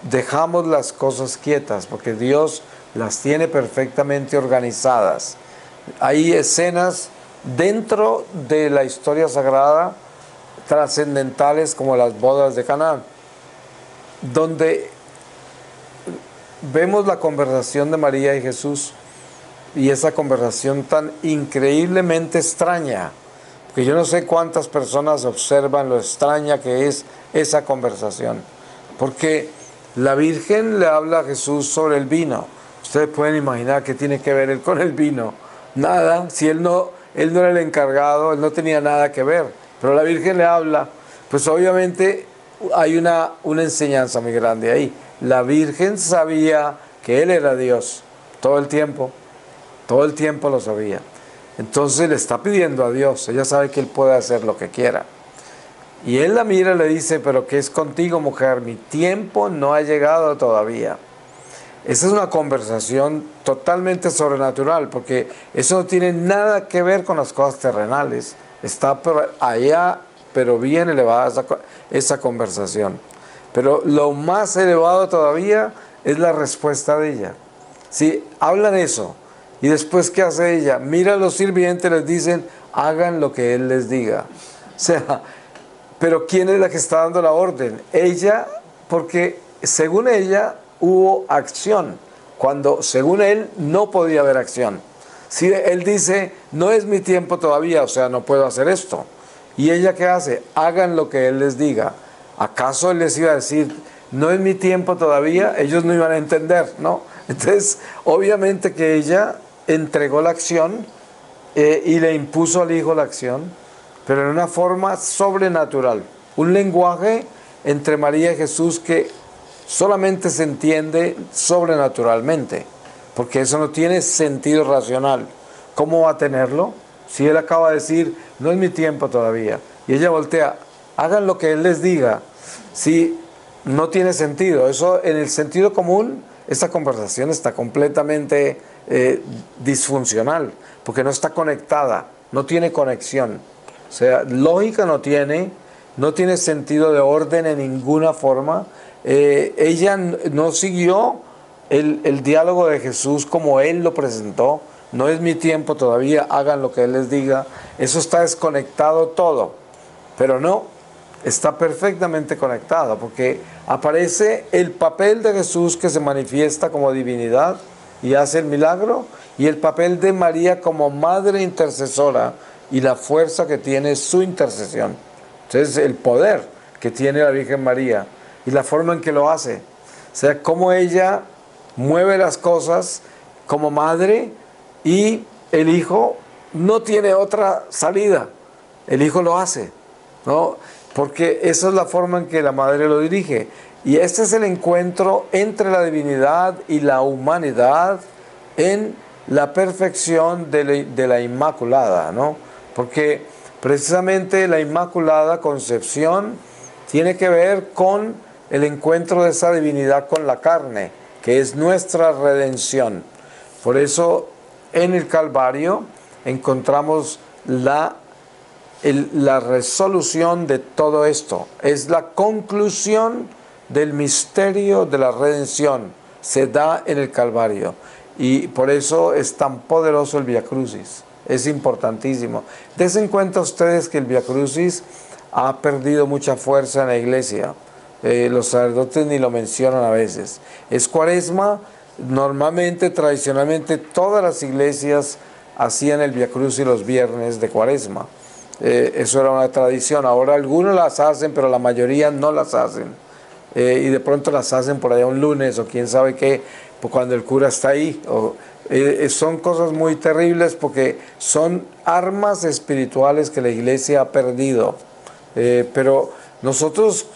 dejamos las cosas quietas, porque Dios las tiene perfectamente organizadas. Hay escenas dentro de la historia sagrada trascendentales como las bodas de Caná, donde vemos la conversación de María y Jesús, y esa conversación tan increíblemente extraña, porque yo no sé cuántas personas observan lo extraña que es esa conversación, porque la Virgen le habla a Jesús sobre el vino. Ustedes pueden imaginar qué tiene que ver él con el vino. Nada, si él no era el encargado, él no tenía nada que ver, pero la Virgen le habla, pues obviamente hay una enseñanza muy grande ahí. La Virgen sabía que él era Dios todo el tiempo lo sabía. Entonces le está pidiendo a Dios, ella sabe que él puede hacer lo que quiera. Y él la mira y le dice, pero ¿qué es contigo, mujer? Mi tiempo no ha llegado todavía. Esa es una conversación totalmente sobrenatural, porque eso no tiene nada que ver con las cosas terrenales. Está allá, pero bien elevada esa conversación. Pero lo más elevado todavía es la respuesta de ella. Si hablan eso, y después ¿qué hace ella? Mira a los sirvientes, les dicen, hagan lo que él les diga. O sea, pero ¿quién es la que está dando la orden? Ella, porque según ella, hubo acción, cuando según él no podía haber acción. Si él dice, no es mi tiempo todavía, o sea, no puedo hacer esto. ¿Y ella qué hace? Hagan lo que él les diga. ¿Acaso él les iba a decir, no es mi tiempo todavía? Ellos no iban a entender, ¿no? Entonces, obviamente que ella entregó la acción y le impuso al hijo la acción, pero en una forma sobrenatural. Un lenguaje entre María y Jesús que solamente se entiende sobrenaturalmente, porque eso no tiene sentido racional. ¿Cómo va a tenerlo? Si él acaba de decir, no es mi tiempo todavía, y ella voltea, hagan lo que él les diga. Si no tiene sentido, eso en el sentido común, esta conversación está completamente disfuncional, porque no está conectada, no tiene conexión. O sea, lógica no tiene sentido de orden en ninguna forma. Ella no siguió el diálogo de Jesús como él lo presentó. No es mi tiempo todavía, hagan lo que él les diga. Eso está desconectado todo, pero no, está perfectamente conectado, porque aparece el papel de Jesús que se manifiesta como divinidad y hace el milagro, y el papel de María como madre intercesora y la fuerza que tiene su intercesión. Entonces, el poder que tiene la Virgen María y la forma en que lo hace. O sea, cómo ella mueve las cosas como madre, y el hijo no tiene otra salida. El hijo lo hace, ¿no? Porque esa es la forma en que la madre lo dirige. Y este es el encuentro entre la divinidad y la humanidad en la perfección de la Inmaculada, ¿no? Porque precisamente la Inmaculada Concepción tiene que ver con el encuentro de esa divinidad con la carne, que es nuestra redención. Por eso en el Calvario encontramos la resolución de todo esto. Es la conclusión del misterio de la redención. Se da en el Calvario. Y por eso es tan poderoso el Vía Crucis. Es importantísimo. Dense cuenta ustedes que el Vía Crucis ha perdido mucha fuerza en la iglesia. Los sacerdotes ni lo mencionan a veces. Es Cuaresma. Normalmente, tradicionalmente, todas las iglesias hacían el Vía Crucis los viernes de Cuaresma. Eso era una tradición. Ahora algunos las hacen, pero la mayoría no las hacen. Y de pronto las hacen por allá un lunes o quién sabe qué, pues cuando el cura está ahí. Son cosas muy terribles porque son armas espirituales que la iglesia ha perdido. Pero nosotros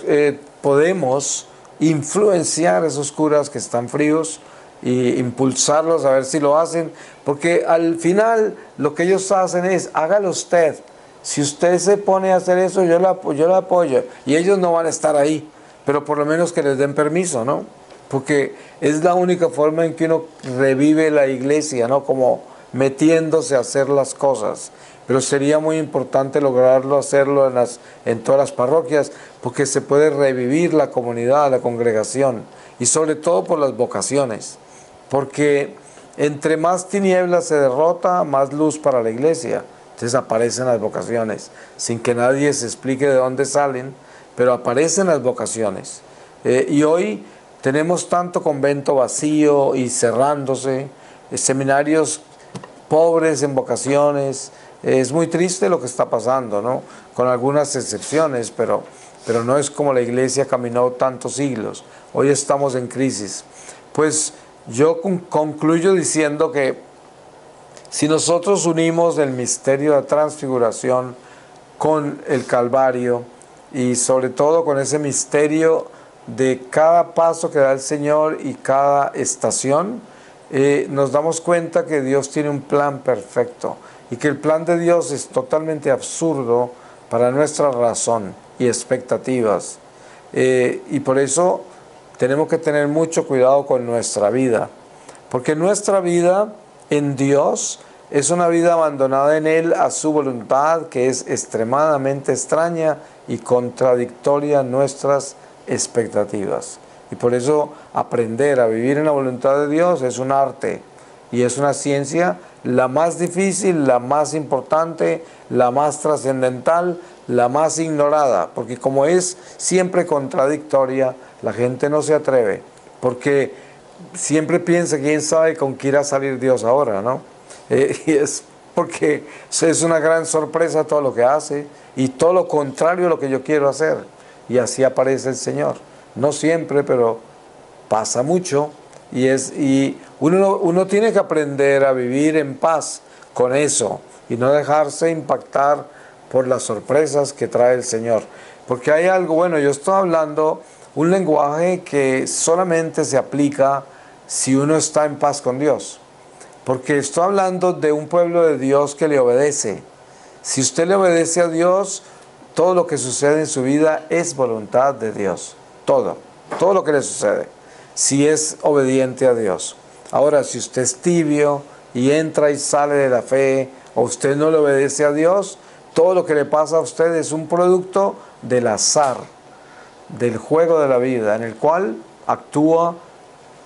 podemos influenciar a esos curas que están fríos y impulsarlos a ver si lo hacen, porque al final lo que ellos hacen es, hágalo usted. Si usted se pone a hacer eso, yo la apoyo. Y ellos no van a estar ahí, pero por lo menos que les den permiso, ¿no? Porque es la única forma en que uno revive la iglesia, ¿no? Como metiéndose a hacer las cosas. Pero sería muy importante lograrlo, hacerlo en todas las parroquias, porque se puede revivir la comunidad, la congregación, y sobre todo por las vocaciones. Porque entre más tinieblas se derrota, más luz para la iglesia. Entonces aparecen las vocaciones, sin que nadie se explique de dónde salen, pero aparecen las vocaciones. Y hoy tenemos tanto convento vacío y cerrándose, seminarios pobres en vocaciones. Es muy triste lo que está pasando, ¿no? Con algunas excepciones, pero no es como la iglesia caminó tantos siglos. Hoy estamos en crisis. Pues yo concluyo diciendo que si nosotros unimos el misterio de la transfiguración con el Calvario y sobre todo con ese misterio de cada paso que da el Señor y cada estación, nos damos cuenta que Dios tiene un plan perfecto y que el plan de Dios es totalmente absurdo para nuestra razón y expectativas. Y por eso tenemos que tener mucho cuidado con nuestra vida, porque nuestra vida en Dios es una vida abandonada en Él a su voluntad, que es extremadamente extraña y contradictoria a nuestras expectativas. Y por eso aprender a vivir en la voluntad de Dios es un arte y es una ciencia la más difícil, la más importante, la más trascendental, la más ignorada, porque como es siempre contradictoria, la gente no se atreve. porque siempre piensa, quién sabe con qué irá a salir Dios ahora, ¿no? Y es porque es una gran sorpresa todo lo que hace y todo lo contrario a lo que yo quiero hacer. Y así aparece el Señor. No siempre, pero pasa mucho. Y uno tiene que aprender a vivir en paz con eso y no dejarse impactar por las sorpresas que trae el Señor. Porque hay algo, bueno, yo estoy hablando un lenguaje que solamente se aplica si uno está en paz con Dios. Porque estoy hablando de un pueblo de Dios que le obedece. Si usted le obedece a Dios, todo lo que sucede en su vida es voluntad de Dios. Todo lo que le sucede, si es obediente a Dios. Ahora, si usted es tibio y entra y sale de la fe, o usted no le obedece a Dios, todo lo que le pasa a usted es un producto del azar, del juego de la vida, en el cual actúa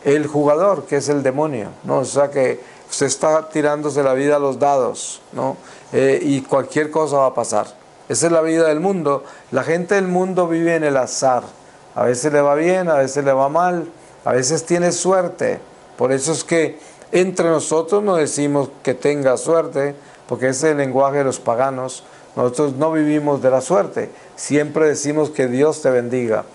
el jugador, que es el demonio, ¿no? O sea que usted está tirándose la vida a los dados, ¿no? Y cualquier cosa va a pasar. Esa es la vida del mundo. La gente del mundo vive en el azar. A veces le va bien, a veces le va mal, a veces tiene suerte. Por eso es que entre nosotros no decimos que tenga suerte, porque ese es el lenguaje de los paganos. Nosotros no vivimos de la suerte. Siempre decimos que Dios te bendiga,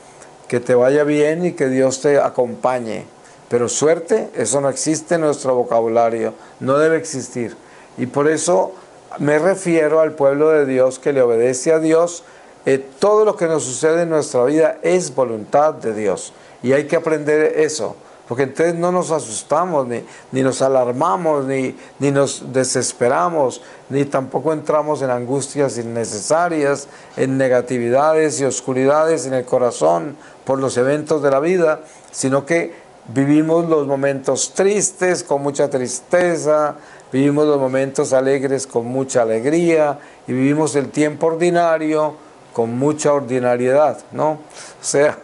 que te vaya bien y que Dios te acompañe. Pero suerte, eso no existe en nuestro vocabulario, no debe existir. Y por eso me refiero al pueblo de Dios que le obedece a Dios. Todo lo que nos sucede en nuestra vida es voluntad de Dios. Y hay que aprender eso, porque entonces no nos asustamos, ni nos alarmamos, ni nos desesperamos, ni tampoco entramos en angustias innecesarias, en negatividades y oscuridades en el corazón por los eventos de la vida, sino que vivimos los momentos tristes con mucha tristeza, vivimos los momentos alegres con mucha alegría y vivimos el tiempo ordinario con mucha ordinariedad, ¿no? O sea,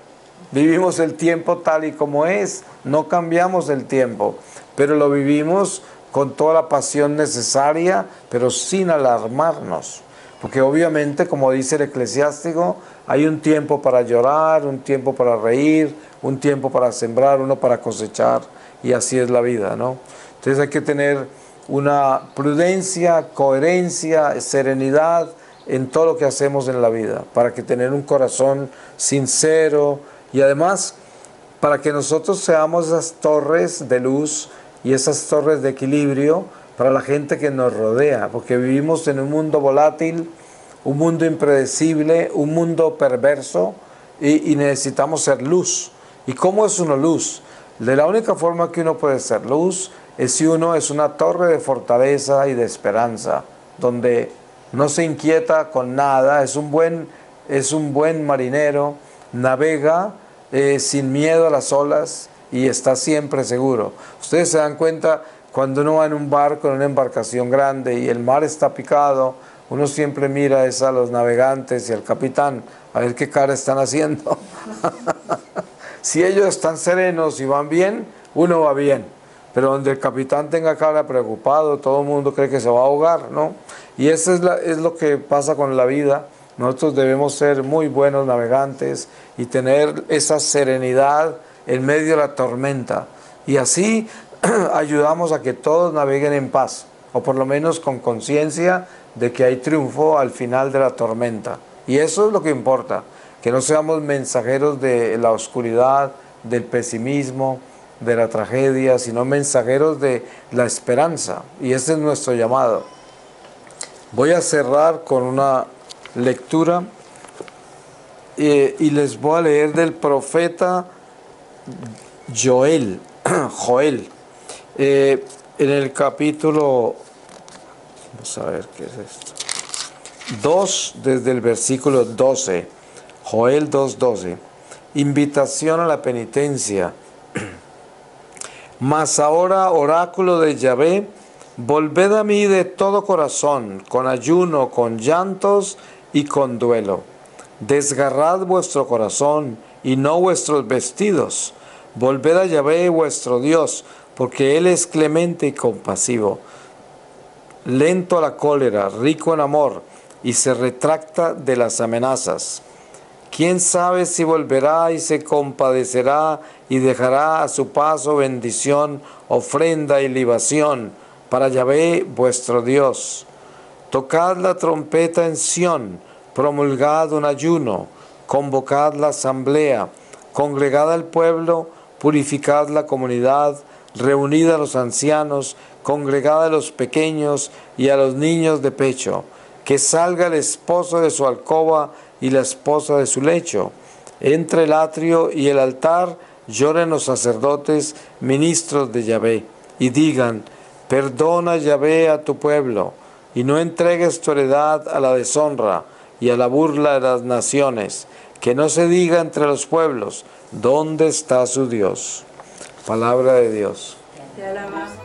vivimos el tiempo tal y como es, no cambiamos el tiempo, pero lo vivimos con toda la pasión necesaria, pero sin alarmarnos. Porque obviamente, como dice el eclesiástico, hay un tiempo para llorar, un tiempo para reír, un tiempo para sembrar, uno para cosechar, y así es la vida, ¿no? Entonces hay que tener una prudencia, coherencia, serenidad en todo lo que hacemos en la vida, para que tener un corazón sincero y además para que nosotros seamos esas torres de luz y esas torres de equilibrio para la gente que nos rodea, porque vivimos en un mundo volátil, un mundo impredecible, un mundo perverso y necesitamos ser luz. ¿Y cómo es uno luz? De la única forma que uno puede ser luz es si uno es una torre de fortaleza y de esperanza, donde no se inquieta con nada, es un buen marinero, navega sin miedo a las olas y está siempre seguro. Ustedes se dan cuenta cuando uno va en un barco, en una embarcación grande y el mar está picado, uno siempre mira a los navegantes y al capitán a ver qué cara están haciendo. Si ellos están serenos y van bien, uno va bien. Pero donde el capitán tenga cara preocupado, todo el mundo cree que se va a ahogar, ¿no? Y eso es lo que pasa con la vida. Nosotros debemos ser muy buenos navegantes y tener esa serenidad en medio de la tormenta. Y así ayudamos a que todos naveguen en paz, o por lo menos con conciencia de que hay triunfo al final de la tormenta. Y eso es lo que importa, que no seamos mensajeros de la oscuridad, del pesimismo, de la tragedia, sino mensajeros de la esperanza. Y ese es nuestro llamado. Voy a cerrar con una lectura y les voy a leer del profeta Joel. En el capítulo, vamos a ver qué es esto, 2, desde el versículo 12, Joel 2:12, invitación a la penitencia. Mas ahora, oráculo de Yahvé, volved a mí de todo corazón, con ayuno, con llantos y con duelo. Desgarrad vuestro corazón y no vuestros vestidos. Volved a Yahvé vuestro Dios, porque Él es clemente y compasivo, lento a la cólera, rico en amor, y se retracta de las amenazas. ¿Quién sabe si volverá y se compadecerá y dejará a su paso bendición, ofrenda y libación para Yahvé vuestro Dios? Tocad la trompeta en Sión, promulgad un ayuno, convocad la asamblea, congregad al pueblo, purificad la comunidad, reunid a los ancianos, congregad a los pequeños y a los niños de pecho, que salga el esposo de su alcoba y la esposa de su lecho. Entre el atrio y el altar lloren los sacerdotes, ministros de Yahvé, y digan: perdona, Yahvé, a tu pueblo, y no entregues tu heredad a la deshonra y a la burla de las naciones, que no se diga entre los pueblos: ¿dónde está su Dios? Palabra de Dios. Te alabamos.